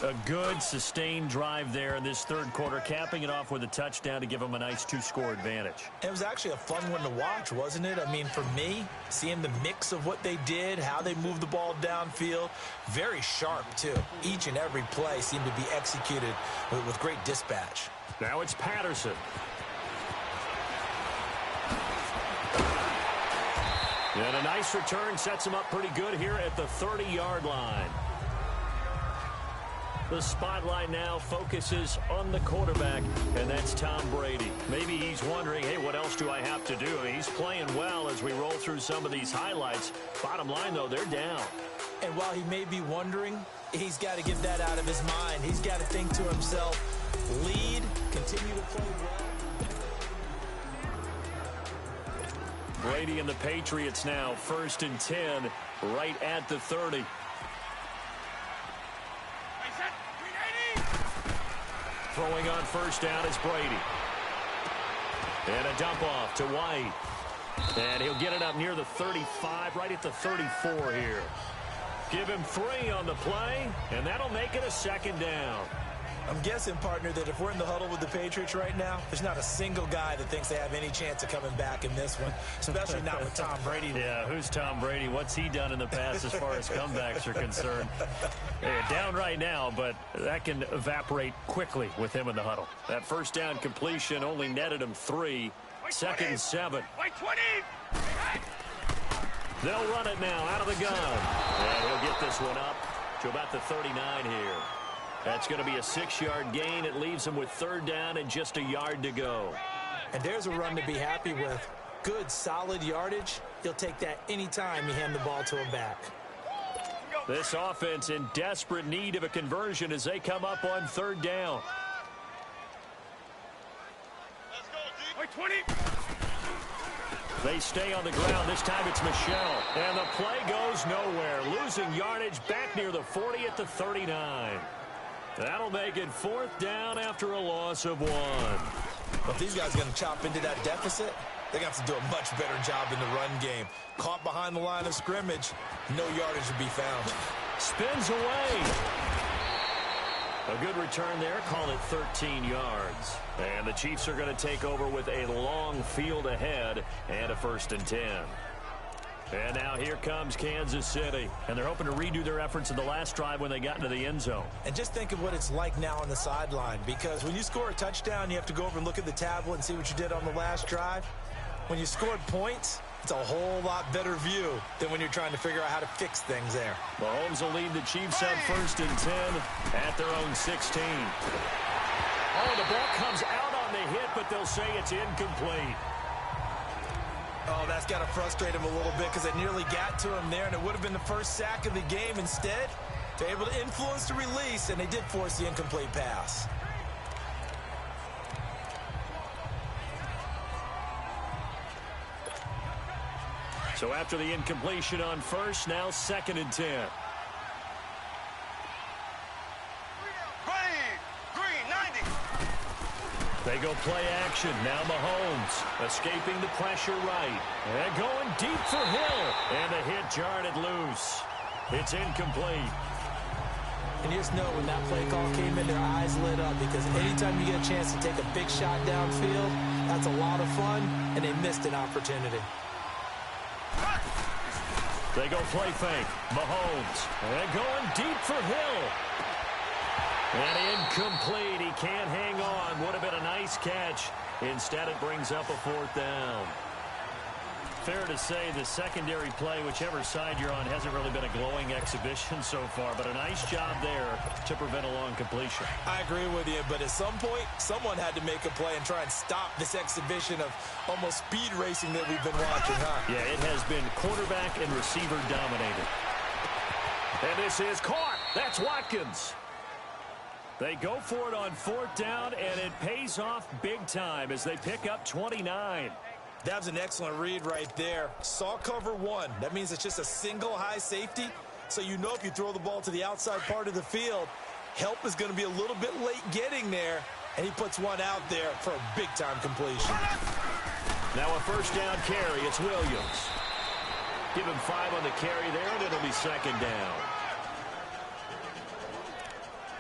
A good, sustained drive there in this third quarter, capping it off with a touchdown to give them a nice 2-score advantage. It was actually a fun one to watch, wasn't it? I mean, for me, seeing the mix of what they did, how they moved the ball downfield, very sharp, too. Each and every play seemed to be executed with great dispatch. Now it's Patterson. And a nice return sets him up pretty good here at the 30-yard line. The spotlight now focuses on the quarterback, and that's Tom Brady. Maybe he's wondering, hey, what else do I have to do? He's playing well as we roll through some of these highlights. Bottom line, though, they're down. And while he may be wondering, he's got to get that out of his mind. He's got to think to himself, lead, continue to play well. Brady and the Patriots now 1st and 10 right at the 30. Throwing on 1st down is Brady. And a dump off to White. And he'll get it up near the 35, right at the 34 here. Give him 3 on the play, and that'll make it a 2nd down. I'm guessing, partner, that if we're in the huddle with the Patriots right now, there's not a single guy that thinks they have any chance of coming back in this one, especially not with Tom Brady. Yeah, who's Tom Brady? What's he done in the past as far as comebacks are concerned? Down right now, but that can evaporate quickly with him in the huddle. That 1st down completion only netted him 3. 2nd and 7. They'll run it now out of the gun. And he'll get this one up to about the 39 here. That's going to be a 6-yard gain. It leaves him with 3rd down and just a yard to go. And there's a run to be happy with. Good, solid yardage. He'll take that anytime you hand the ball to him back. This offense in desperate need of a conversion as they come up on 3rd down. Let's go, 20. They stay on the ground. This time it's Michelle. And the play goes nowhere. Losing yardage back near the 40 at the 39. That'll make it 4th down after a loss of 1. Well, if these guys are going to chop into that deficit, they're going to have to do a much better job in the run game. Caught behind the line of scrimmage, no yardage to be found. Spins away. A good return there. Call it 13 yards. And the Chiefs are going to take over with a long field ahead and a 1st and 10. And now here comes Kansas City. And they're hoping to redo their efforts in the last drive when they got into the end zone. And just think of what it's like now on the sideline. Because when you score a touchdown, you have to go over and look at the tablet and see what you did on the last drive. When you scored points, it's a whole lot better view than when you're trying to figure out how to fix things there. Mahomes will lead the Chiefs up 1st and 10 at their own 16. Oh, the ball comes out on the hit, but they'll say it's incomplete. Oh, that's got to frustrate him a little bit because it nearly got to him there, and it would have been the first sack of the game. Instead, they're able to influence the release, and they did force the incomplete pass. So after the incompletion on 1st, now 2nd and 10. They go play action. Now Mahomes escaping the pressure right. And going deep for Hill. And the hit jarred it loose. It's incomplete. And you just know when that play call came in, their eyes lit up because anytime you get a chance to take a big shot downfield, that's a lot of fun, and they missed an opportunity. They go play fake. Mahomes. And going deep for Hill. And incomplete. He can't hang on. Would have been a nice catch. Instead, it brings up a 4th down. Fair to say the secondary play, whichever side you're on, hasn't really been a glowing exhibition so far, but a nice job there to prevent a long completion. I agree with you, but at some point, someone had to make a play and try and stop this exhibition of almost speed racing that we've been watching, huh? Yeah, it has been quarterback and receiver dominated. And this is caught. That's Watkins. They go for it on 4th down, and it pays off big time as they pick up 29. That was an excellent read right there. Saw cover 1. That means it's just a single high safety. So you know if you throw the ball to the outside part of the field, help is going to be a little bit late getting there. And he puts one out there for a big-time completion. Now a 1st down carry. It's Williams. Give him 5 on the carry there, and it'll be 2nd down.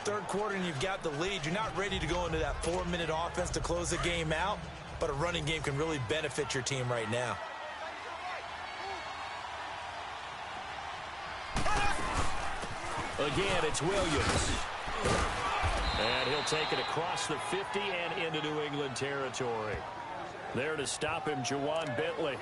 3rd quarter, and you've got the lead. You're not ready to go into that 4-minute offense to close the game out. But a running game can really benefit your team right now. Again, it's Williams. And he'll take it across the 50 and into New England territory. There to stop him, Juwan Bentley.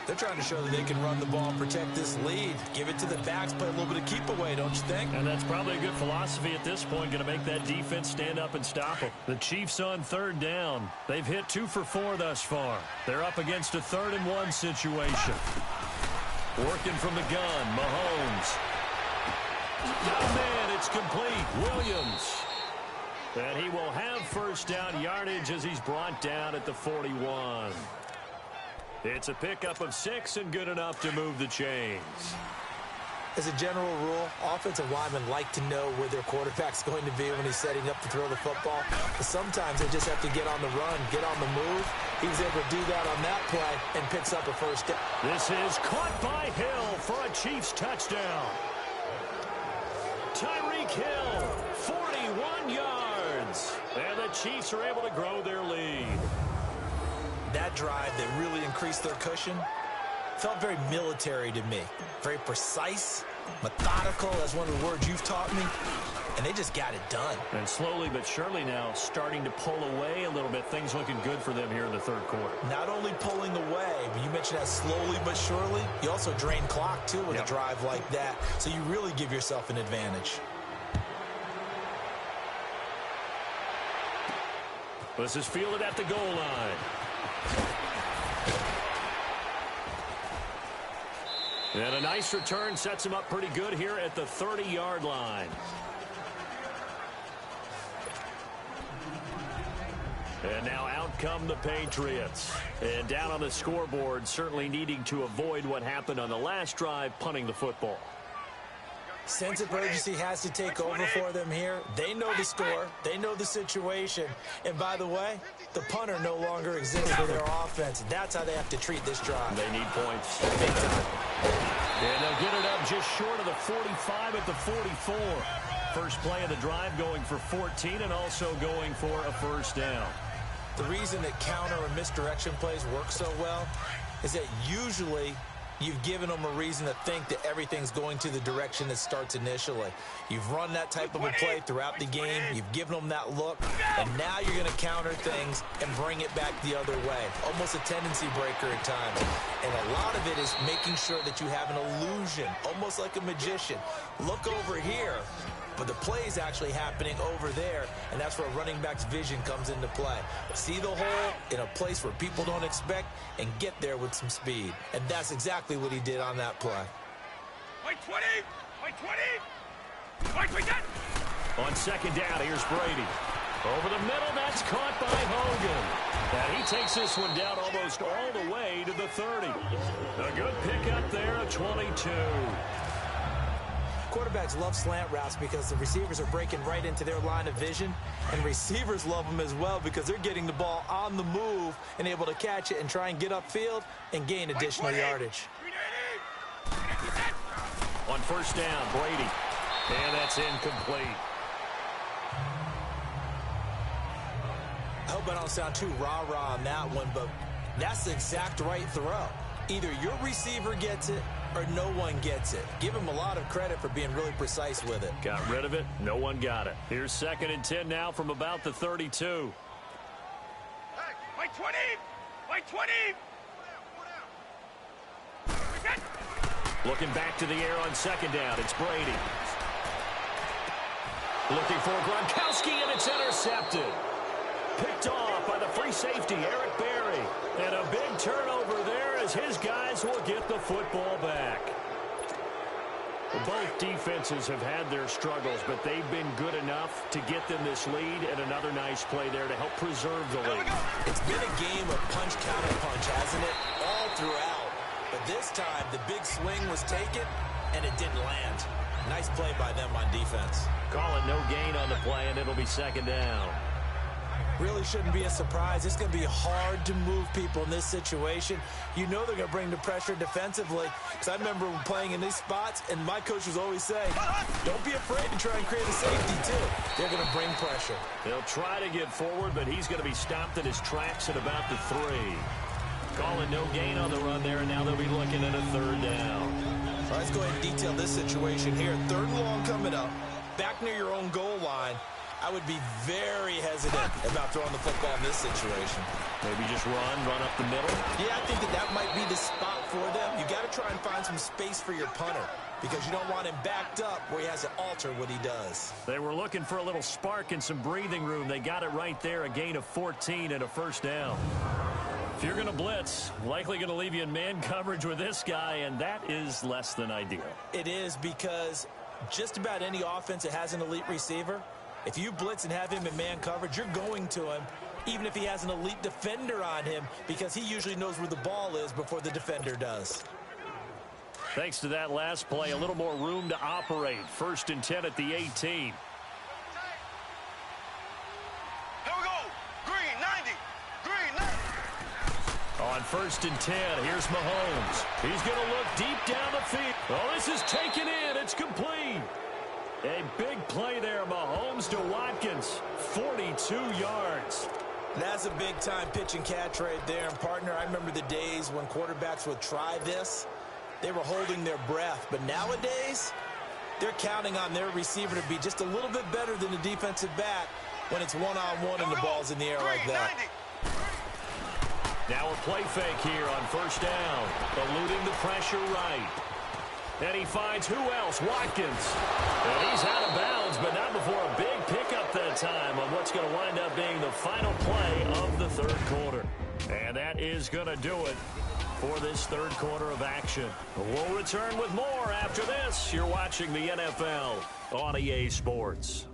They're trying to show that they can run the ball and protect this lead. Give it to the backs, play a little bit of keep away, don't you think? And that's probably a good philosophy at this point, going to make that defense stand up and stop them. The Chiefs on 3rd down. They've hit 2 for 4 thus far. They're up against a 3rd and 1 situation. Working from the gun, Mahomes. Oh, man, it's complete. Williams. And he will have 1st down yardage as he's brought down at the 41. It's a pickup of 6 and good enough to move the chains. As a general rule, offensive linemen like to know where their quarterback's going to be when he's setting up to throw the football. But sometimes they just have to get on the run, get on the move. He was able to do that on that play and picks up a 1st down. This is caught by Hill for a Chiefs touchdown. Tyreek Hill, 41 yards. And the Chiefs are able to grow their lead. That drive that really increased their cushion felt very military to me. Very precise, methodical. That's one of the words you've taught me. And they just got it done. And slowly but surely now starting to pull away a little bit. Things looking good for them here in the 3rd quarter. Not only pulling away, but you mentioned that slowly but surely. You also drain clock, too, with a drive like that. So you really give yourself an advantage. This is fielded at the goal line. And a nice return sets him up pretty good here at the 30-yard line. And now out come the Patriots. And down on the scoreboard, certainly needing to avoid what happened on the last drive, punting the football. Sense of urgency has to take over for them here. They know the score. They know the situation. And by the way, the punter no longer exists for their offense. That's how they have to treat this drive. They need points. Big time. And they'll get it up just short of the 45 at the 44. First play of the drive going for 14 and also going for a 1st down. The reason that counter and misdirection plays work so well is that usually you've given them a reason to think that everything's going to the direction it starts initially. You've run that type of a play throughout the game. You've given them that look. And now you're going to counter things and bring it back the other way. Almost a tendency breaker at times. And a lot of it is making sure that you have an illusion, almost like a magician. Look over here. But the play is actually happening over there, and that's where a running back's vision comes into play. See the hole in a place where people don't expect and get there with some speed. And that's exactly what he did on that play. White 20! White 20! White 20! On 2nd down, here's Brady. Over the middle, that's caught by Hogan. And he takes this one down almost all the way to the 30. A good pickup there, a 22. Quarterbacks love slant routes because the receivers are breaking right into their line of vision, and receivers love them as well because they're getting the ball on the move and able to catch it and try and get upfield and gain additional yardage. On 1st down, Brady. And that's incomplete. I hope I don't sound too rah-rah on that one, but that's the exact right throw. Either your receiver gets it or no one gets it. Give him a lot of credit for being really precise with it. Got rid of it. No one got it. Here's 2nd and 10 now from about the 32. My 20! My 20! Looking back to the air on 2nd down. It's Brady. Looking for Gronkowski, and it's intercepted. Picked off by the free safety, Eric Berry. And a big turnover there as his guys will get the football back. Both defenses have had their struggles, but they've been good enough to get them this lead, and another nice play there to help preserve the lead. It's been a game of punch-counter-punch, hasn't it? All throughout. But this time, the big swing was taken, and it didn't land. Nice play by them on defense. Call it no gain on the play, and it'll be 2nd down. Really shouldn't be a surprise. It's going to be hard to move people in this situation. You know they're going to bring the pressure defensively. Because I remember playing in these spots, and my coach was always saying, don't be afraid to try and create a safety, too. They're going to bring pressure. They'll try to get forward, but he's going to be stopped in his tracks at about the 3. Calling no gain on the run there, and now they'll be looking at a 3rd down. All right, let's go ahead and detail this situation here. 3rd and long coming up. Back near your own goal line. I would be very hesitant about throwing the football in this situation. Maybe just run up the middle. Yeah, I think that might be the spot for them. You got to try and find some space for your punter because you don't want him backed up where he has to alter what he does. They were looking for a little spark and some breathing room. They got it right there, a gain of 14 and a 1st down. If you're going to blitz, likely going to leave you in man coverage with this guy, and that is less than ideal. It is because just about any offense that has an elite receiver, if you blitz and have him in man coverage, you're going to him, even if he has an elite defender on him, because he usually knows where the ball is before the defender does. Thanks to that last play, a little more room to operate. 1st and 10 at the 18. Here we go. Green, 90. Green, 90. On 1st and 10, here's Mahomes. He's going to look deep down the field. Oh, this is taken in. It's complete. A big play there, Mahomes to Watkins. 42 yards. That's a big-time pitch and catch right there. And, partner, I remember the days when quarterbacks would try this. They were holding their breath. But nowadays, they're counting on their receiver to be just a little bit better than the defensive back when it's one-on-one and the ball's in the air like that. Now a play fake here on 1st down. Eluding the pressure right. And he finds who else? Watkins. And he's out of bounds, but not before a big pickup that time on what's going to wind up being the final play of the 3rd quarter. And that is going to do it for this 3rd quarter of action. We'll return with more after this. You're watching the NFL on EA Sports.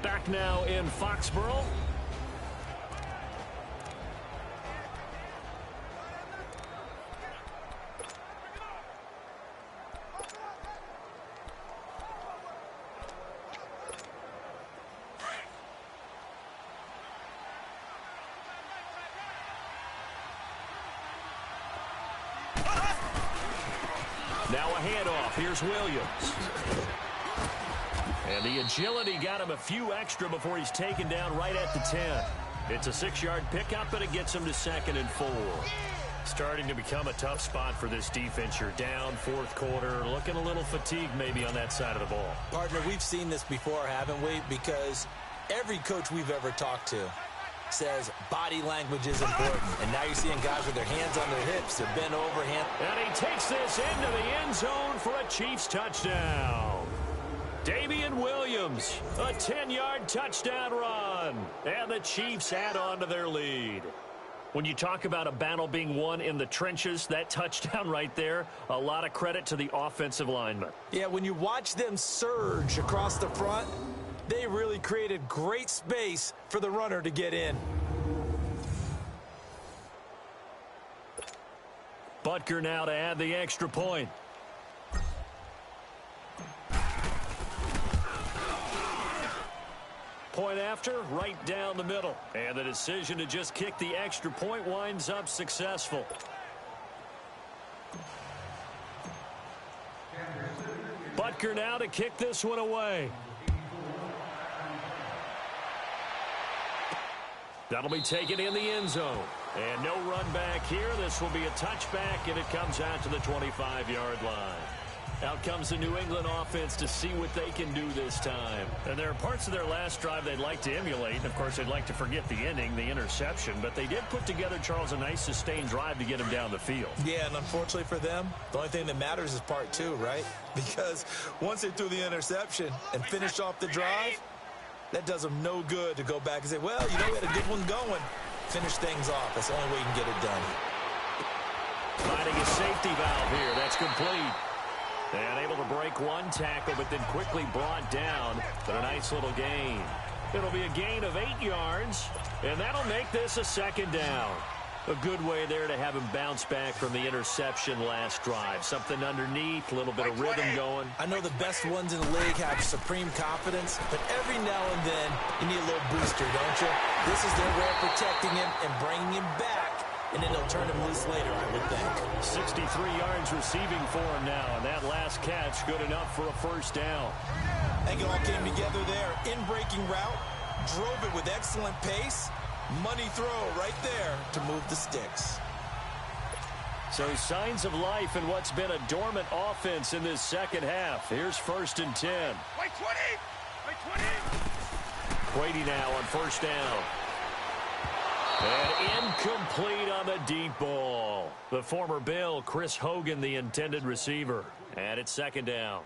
Back now in Foxborough. Now a handoff. Here's Williams. And the agility got him a few extra before he's taken down right at the 10. It's a 6-yard pickup, and it gets him to 2nd and 4. Starting to become a tough spot for this defense. You're down 4th quarter, looking a little fatigued maybe on that side of the ball. Partner, we've seen this before, haven't we? Because every coach we've ever talked to says body language is important. And now you're seeing guys with their hands on their hips. They're bent over. And he takes this into the end zone for a Chiefs touchdown. Damian Williams, a 10-yard touchdown run. And the Chiefs add on to their lead. When you talk about a battle being won in the trenches, that touchdown right there, a lot of credit to the offensive linemen. Yeah, when you watch them surge across the front, they really created great space for the runner to get in. Butker now to add the extra point. Point after, right down the middle. And the decision to just kick the extra point winds up successful. Butker now to kick this one away. That'll be taken in the end zone. And no run back here. This will be a touchback, and it comes out to the 25-yard line. Out comes the New England offense to see what they can do this time. And there are parts of their last drive they'd like to emulate. And, of course, they'd like to forget the ending, the interception. But they did put together, Charles, a nice sustained drive to get him down the field. Yeah, and unfortunately for them, the only thing that matters is part two, right? Because once they threw the interception and finished off the drive, that does them no good to go back and say, well, you know, we had a good one going. Finish things off. That's the only way you can get it done. Finding a safety valve here. That's complete. And able to break one tackle, but then quickly brought down. But a nice little gain. It'll be a gain of 8 yards, and that'll make this a second down. A good way there to have him bounce back from the interception last drive. Something underneath, a little bit of rhythm going. I know the best ones in the league have supreme confidence, but every now and then you need a little booster, don't you? This is their way of protecting him and bringing him back, and then they'll turn him loose later, I would think. 63 yards receiving for him now, and that last catch good enough for a first down. I think it all came together there. In-breaking route, drove it with excellent pace. Money throw right there to move the sticks. So signs of life in what's been a dormant offense in this second half. Here's 1st and 10. Wait 20! Wait 20! Brady now on first down. And incomplete on the deep ball. The former Bill, Chris Hogan, the intended receiver. And it's second down.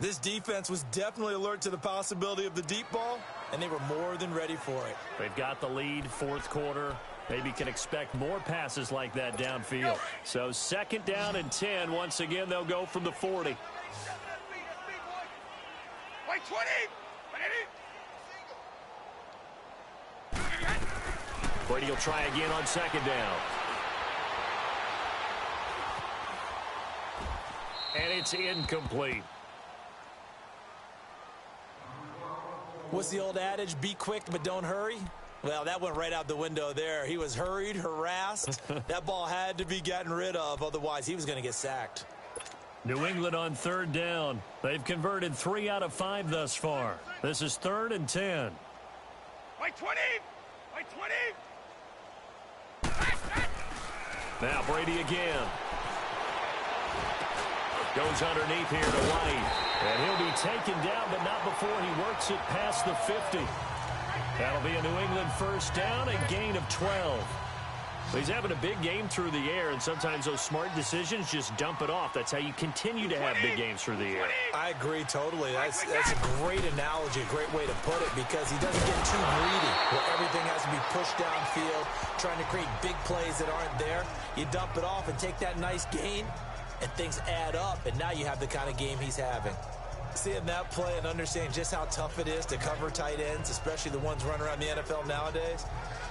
This defense was definitely alert to the possibility of the deep ball, and they were more than ready for it. They've got the lead, fourth quarter. Maybe can expect more passes like that downfield. So second down and 10. Once again, they'll go from the 40. Wait 20! Brady will try again on second down. And it's incomplete. What's the old adage? Be quick, but don't hurry? Well, that went right out the window there. He was hurried, harassed. That ball had to be gotten rid of, otherwise he was going to get sacked. New England on third down. They've converted 3 out of 5 thus far. This is 3rd and 10. Wait 20! Wait 20! Now Brady again. Goes underneath here to White. And he'll be taken down, but not before he works it past the 50. That'll be a New England first down, a gain of 12. He's having a big game through the air, and sometimes those smart decisions just dump it off. That's how you continue to have big games through the air. I agree totally. That's a great analogy, a great way to put it, because he doesn't get too greedy where everything has to be pushed downfield, trying to create big plays that aren't there. You dump it off and take that nice gain, and things add up, and now you have the kind of game he's having. Seeing that play and understanding just how tough it is to cover tight ends, especially the ones running around the NFL nowadays,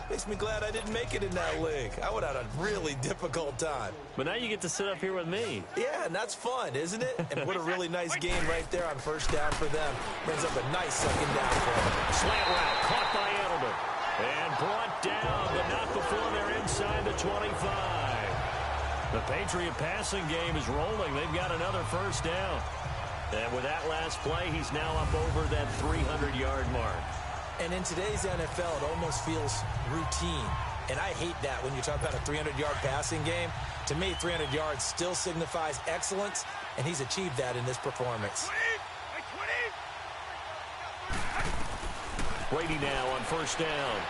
makes me glad I didn't make it in that league. I would have had a really difficult time. But now you get to sit up here with me. Yeah, and that's fun, isn't it? And what a really nice game right there on first down for them. Brings up a nice second down for them. Slant route caught by Edelman. And brought down, but not before they're inside the 25. The Patriot passing game is rolling. They've got another first down. And with that last play, he's now up over that 300-yard mark. And in today's NFL, it almost feels routine. And I hate that when you talk about a 300-yard passing game. To me, 300 yards still signifies excellence, and he's achieved that in this performance. Brady now on first down.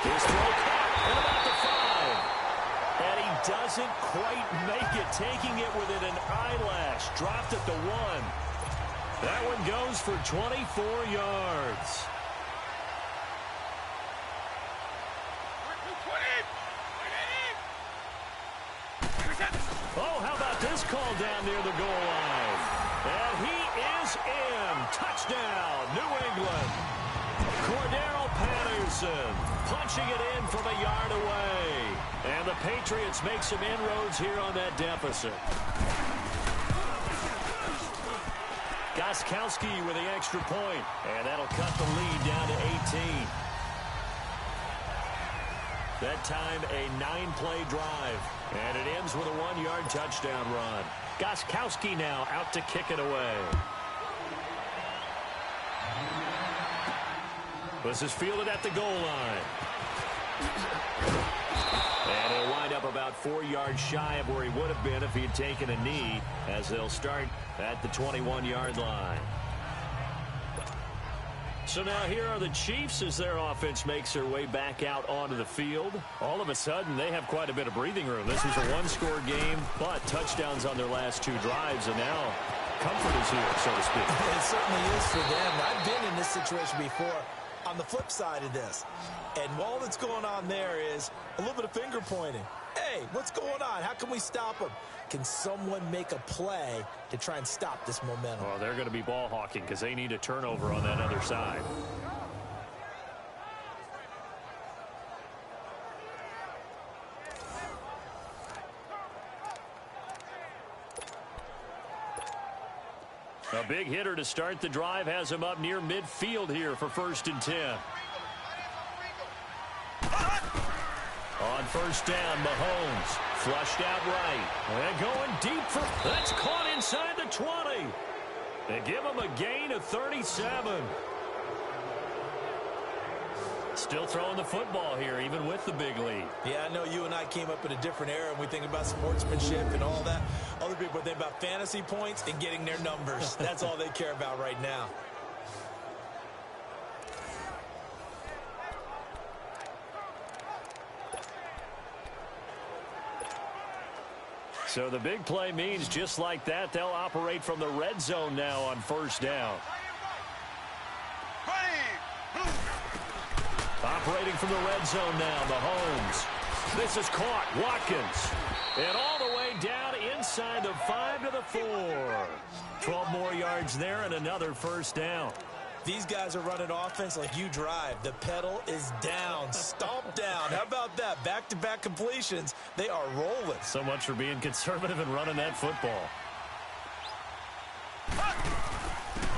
His throw caught at about the 5. And he doesn't quite make it, taking it within an eyelash. Dropped at the 1. That one goes for 24 yards. Oh, how about this call down near the goal line? And he is in. Touchdown, New England. Cordero Patterson punching it in from a yard away. And the Patriots make some inroads here on that deficit. Gostkowski with the extra point, and that'll cut the lead down to 18. That time, a 9-play drive, and it ends with a 1-yard touchdown run. Gostkowski now out to kick it away. This is fielded at the goal line. And he'll wind up about 4 yards shy of where he would have been if he had taken a knee, as they'll start at the 21-yard line. So now here are the Chiefs as their offense makes their way back out onto the field. All of a sudden, they have quite a bit of breathing room. This was a one-score game, but touchdowns on their last 2 drives, and now comfort is here, so to speak. It certainly is for them. I've been in this situation before on the flip side of this. And all that's going on there is a little bit of finger pointing. Hey, what's going on? How can we stop them? Can someone make a play to try and stop this momentum? Well, they're going to be ball hawking because they need a turnover on that other side. A big hitter to start the drive has him up near midfield here for 1st and 10. On 1st down, Mahomes flushed out right. And going deep for... That's caught inside the 20. They give him a gain of 37. Still throwing the football here, even with the big lead. Yeah, I know you and I came up in a different era, and we think about sportsmanship and all that. Other people think about fantasy points and getting their numbers. That's all they care about right now. So the big play means just like that, they'll operate from the red zone now on 1st down. Operating from the red zone now, Mahomes. This is caught. Watkins. And all the way down inside the 5 to the 4. 12 more yards there and another 1st down. These guys are running offense like you drive. The pedal is down. Stomp down. How about that? Back-to-back completions. They are rolling. So much for being conservative and running that football.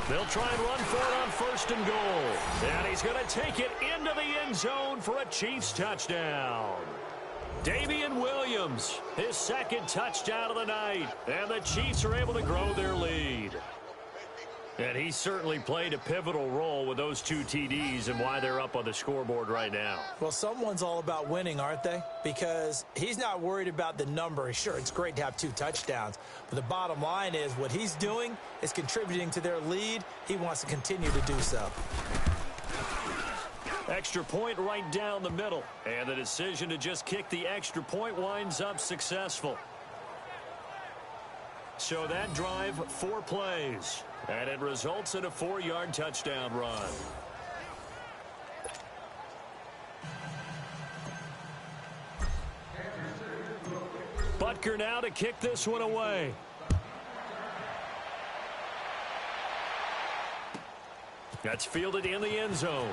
They'll try and run for it on 1st and goal. And he's going to take it into the end zone for a Chiefs touchdown. Damian Williams, his 2nd touchdown of the night. And the Chiefs are able to grow their lead. And he certainly played a pivotal role with those 2 TDs and why they're up on the scoreboard right now. Well, someone's all about winning, aren't they? Because he's not worried about the number. Sure, it's great to have 2 touchdowns. But the bottom line is what he's doing is contributing to their lead. He wants to continue to do so. Extra point right down the middle. And the decision to just kick the extra point winds up successful. So that drive, 4 plays. And it results in a 4-yard touchdown run. Butker now to kick this one away. That's fielded in the end zone.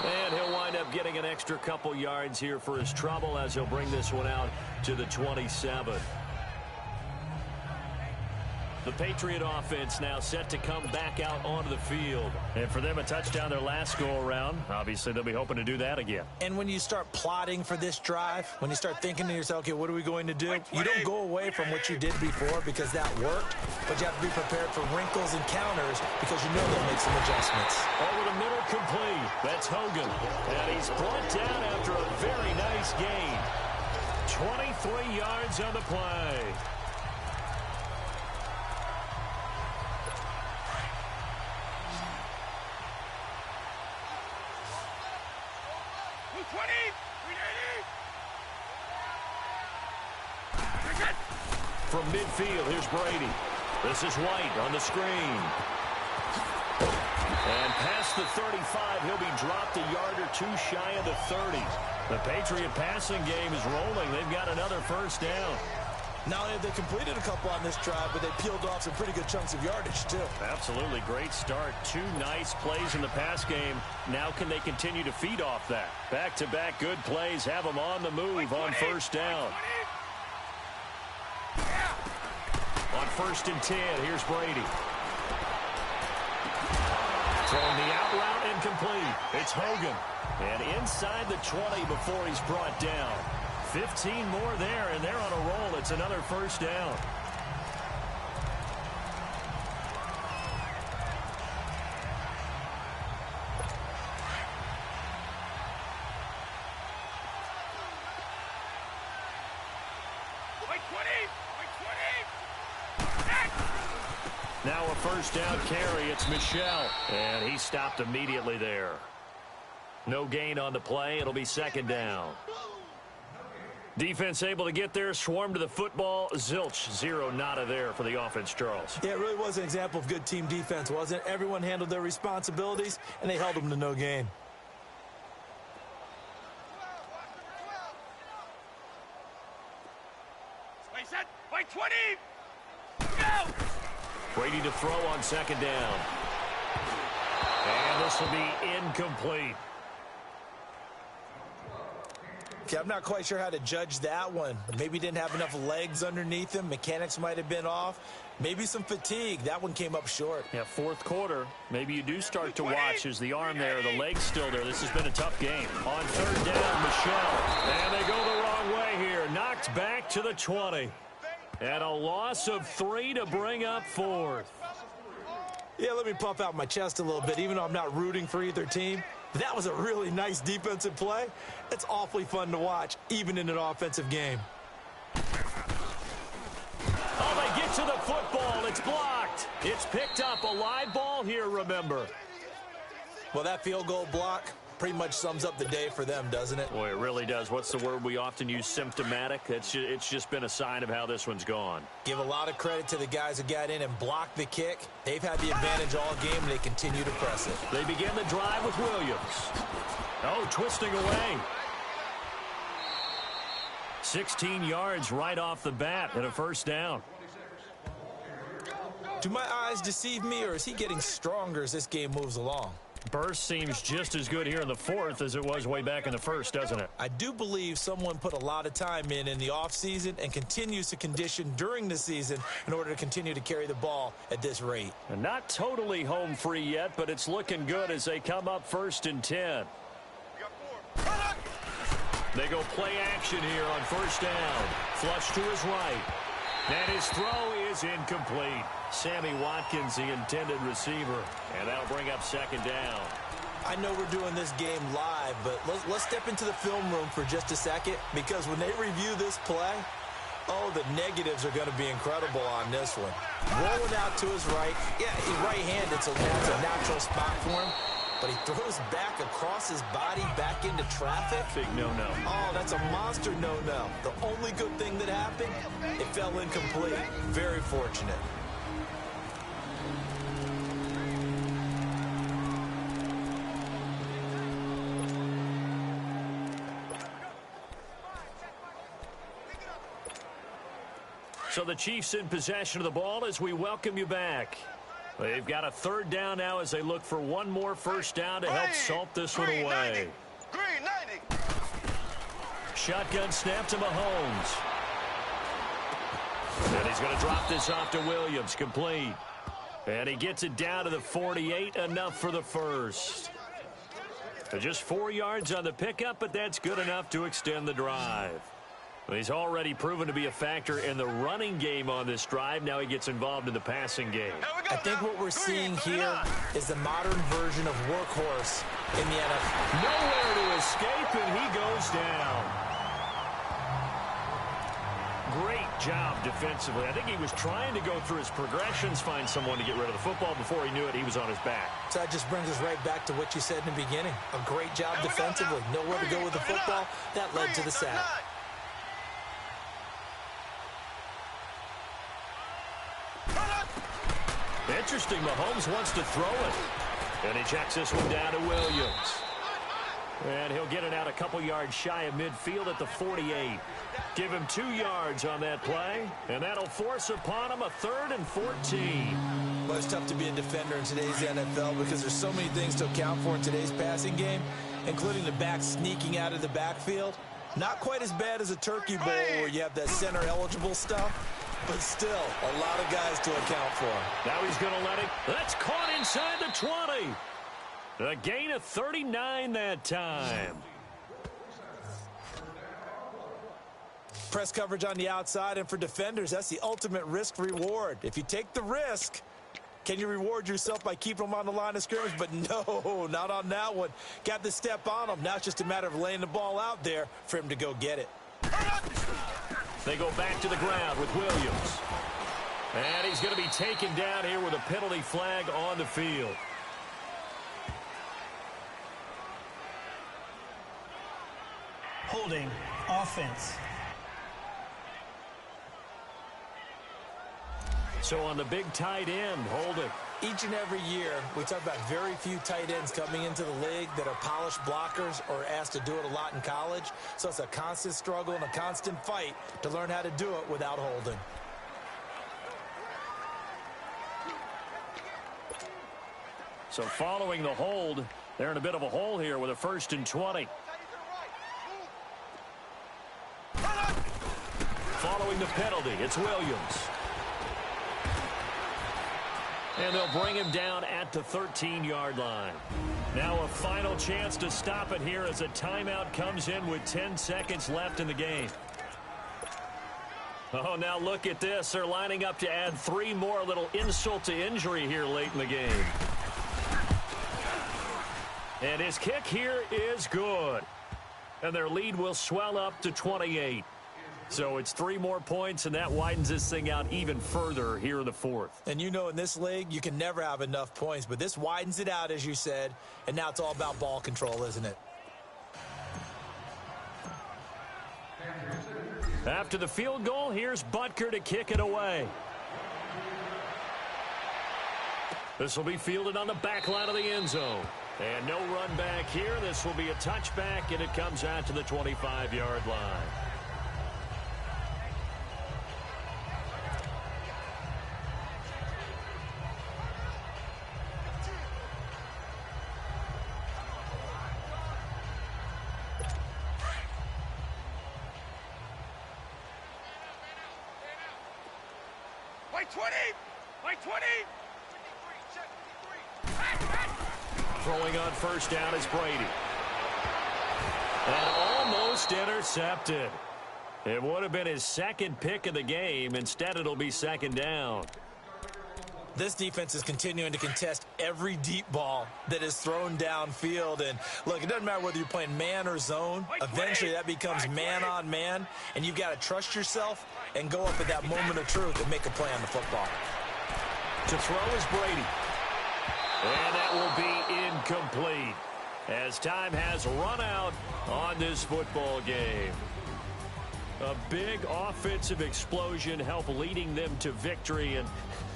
And he'll wind up getting an extra couple yards here for his trouble as he'll bring this one out to the 27. The Patriot offense now set to come back out onto the field. And for them, a touchdown their last go-around. Obviously, they'll be hoping to do that again. And when you start plotting for this drive, when you start thinking to yourself, okay, what are we going to do? You don't go away from what you did before because that worked, but you have to be prepared for wrinkles and counters because you know they'll make some adjustments. Over the middle, complete. That's Hogan. And he's brought down after a very nice gain. 23 yards on the play. From midfield, here's Brady. This is White on the screen. And past the 35, he'll be dropped a yard or 2 shy of the 30. The Patriot passing game is rolling. They've got another 1st down. Not only have they completed a couple on this drive, but they peeled off some pretty good chunks of yardage, too. Absolutely. Great start. 2 nice plays in the pass game. Now can they continue to feed off that? Back-to-back good plays have them on the move on 1st down. On 1st and 10, here's Brady. Throwing the out route incomplete. It's Hogan. And inside the 20 before he's brought down. 15 more there, and they're on a roll. It's another 1st down. Now a first down carry. It's Michel. And he stopped immediately there. No gain on the play. It'll be second down. Defense able to get there, swarm to the football. Zilch, zero, nada there for the offense, Charles. Yeah, it really was an example of good team defense, wasn't it? Everyone handled their responsibilities, and they held them to no gain. Play set. Play 20. Go! Brady to throw on second down. And this will be incomplete. Okay, I'm not quite sure how to judge that one. Maybe didn't have enough legs underneath him. Mechanics might have been off. Maybe some fatigue. That one came up short. Yeah, fourth quarter. Maybe you do start to watch as the arm there, the leg's still there. This has been a tough game. On third down, Michel. And they go the wrong way here. Knocked back to the 20. And a loss of 3 to bring up fourth. Yeah, let me puff out my chest a little bit, even though I'm not rooting for either team. That was a really nice defensive play. It's awfully fun to watch, even in an offensive game. Oh, they get to the football. It's blocked. It's picked up. A live ball here, remember. Well, that field goal block pretty much sums up the day for them, doesn't it? Boy, it really does. What's the word we often use? Symptomatic. It's just been a sign of how this one's gone. Give a lot of credit to the guys who got in and blocked the kick. They've had the advantage all game, and they continue to press it. They begin the drive with Williams. Oh, twisting away. 16 yards right off the bat and a first down. Do my eyes deceive me, or is he getting stronger as this game moves along? Burst seems just as good here in the fourth as it was way back in the first, doesn't it? I do believe someone put a lot of time in the offseason and continues to condition during the season in order to continue to carry the ball at this rate. And not totally home free yet, but it's looking good as they come up 1st and 10. They go play action here on first down. Flush to his right. And his throw is incomplete. Sammy Watkins, the intended receiver. And that'll bring up second down. I know we're doing this game live, but let's step into the film room for just a second, because when they review this play, oh, the negatives are going to be incredible on this one. Rolling out to his right. Yeah, he's right-handed, so that's a natural spot for him. But he throws back across his body back into traffic. Big no-no. Oh, that's a monster no-no. The only good thing that happened, it fell incomplete. Very fortunate. So the Chiefs in possession of the ball as we welcome you back. They've got a third down now as they look for one more first down to help salt this one away. Green 90. Shotgun snap to Mahomes. And he's going to drop this off to Williams, complete. And he gets it down to the 48, enough for the first. Just 4 yards on the pickup, but that's good enough to extend the drive. He's already proven to be a factor in the running game on this drive. Now he gets involved in the passing game. I think what we're seeing here is the modern version of workhorse in the NFL. Nowhere to escape, and he goes down. Great job defensively. I think he was trying to go through his progressions, find someone to get rid of the football. Before he knew it, he was on his back. So that just brings us right back to what you said in the beginning. A great job defensively. Nowhere to go with the football. That led to the sack. Interesting, Mahomes wants to throw it. And he checks this one down to Williams. And he'll get it out a couple yards shy of midfield at the 48. Give him 2 yards on that play. And that'll force upon him a 3rd and 14. Well, it's tough to be a defender in today's NFL because there's so many things to account for in today's passing game, including the back sneaking out of the backfield. Not quite as bad as a turkey bowl where you have that center-eligible stuff. But still, a lot of guys to account for. Now he's going to let it. That's caught inside the 20. A gain of 39 that time. Press coverage on the outside, and for defenders, that's the ultimate risk-reward. If you take the risk, can you reward yourself by keeping them on the line of scrimmage? But no, not on that one. Got the step on him. Now it's just a matter of laying the ball out there for him to go get it. They go back to the ground with Williams. And he's going to be taken down here with a penalty flag on the field. Holding, offense. So on the big tight end, holding. Each and every year, we talk about very few tight ends coming into the league that are polished blockers or asked to do it a lot in college. So it's a constant struggle and a constant fight to learn how to do it without holding. So following the hold, they're in a bit of a hole here with a 1st and 20. Following the penalty, it's Williams. And they'll bring him down at the 13-yard line. Now a final chance to stop it here as a timeout comes in with 10 seconds left in the game. Oh, now look at this. They're lining up to add 3 more, little insult to injury here late in the game. And his kick here is good. And their lead will swell up to 28. So it's 3 more points, and that widens this thing out even further here in the 4th. And you know in this league, you can never have enough points, but this widens it out, as you said, and now it's all about ball control, isn't it? After the field goal, here's Butker to kick it away. This will be fielded on the back line of the end zone. And no run back here. This will be a touchback, and it comes out to the 25-yard line. By 20! By 20! Throwing on 1st down is Brady. And almost intercepted. It would have been his 2nd pick of the game. Instead, it'll be 2nd down. This defense is continuing to contest every deep ball that is thrown downfield. And, look, it doesn't matter whether you're playing man or zone. Eventually, that becomes man on man. And you've got to trust yourself and go up at that moment of truth and make a play on the football. To throw is Brady. And that will be incomplete as time has run out on this football game. A big offensive explosion helped leading them to victory. And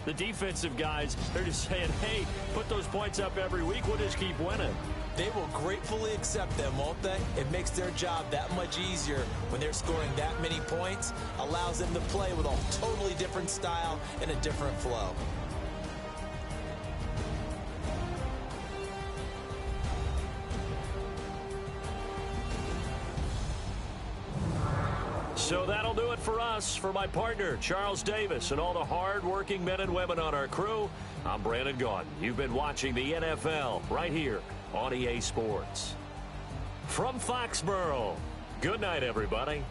the defensive guys, they're just saying, hey, put those points up every week. We'll just keep winning. They will gratefully accept them, won't they? It makes their job that much easier when they're scoring that many points. Allows them to play with a totally different style and a different flow. So that'll do it for us. For my partner, Charles Davis, and all the hard-working men and women on our crew, I'm Brandon Gaudin. You've been watching the NFL right here on EA Sports. From Foxborough, good night, everybody.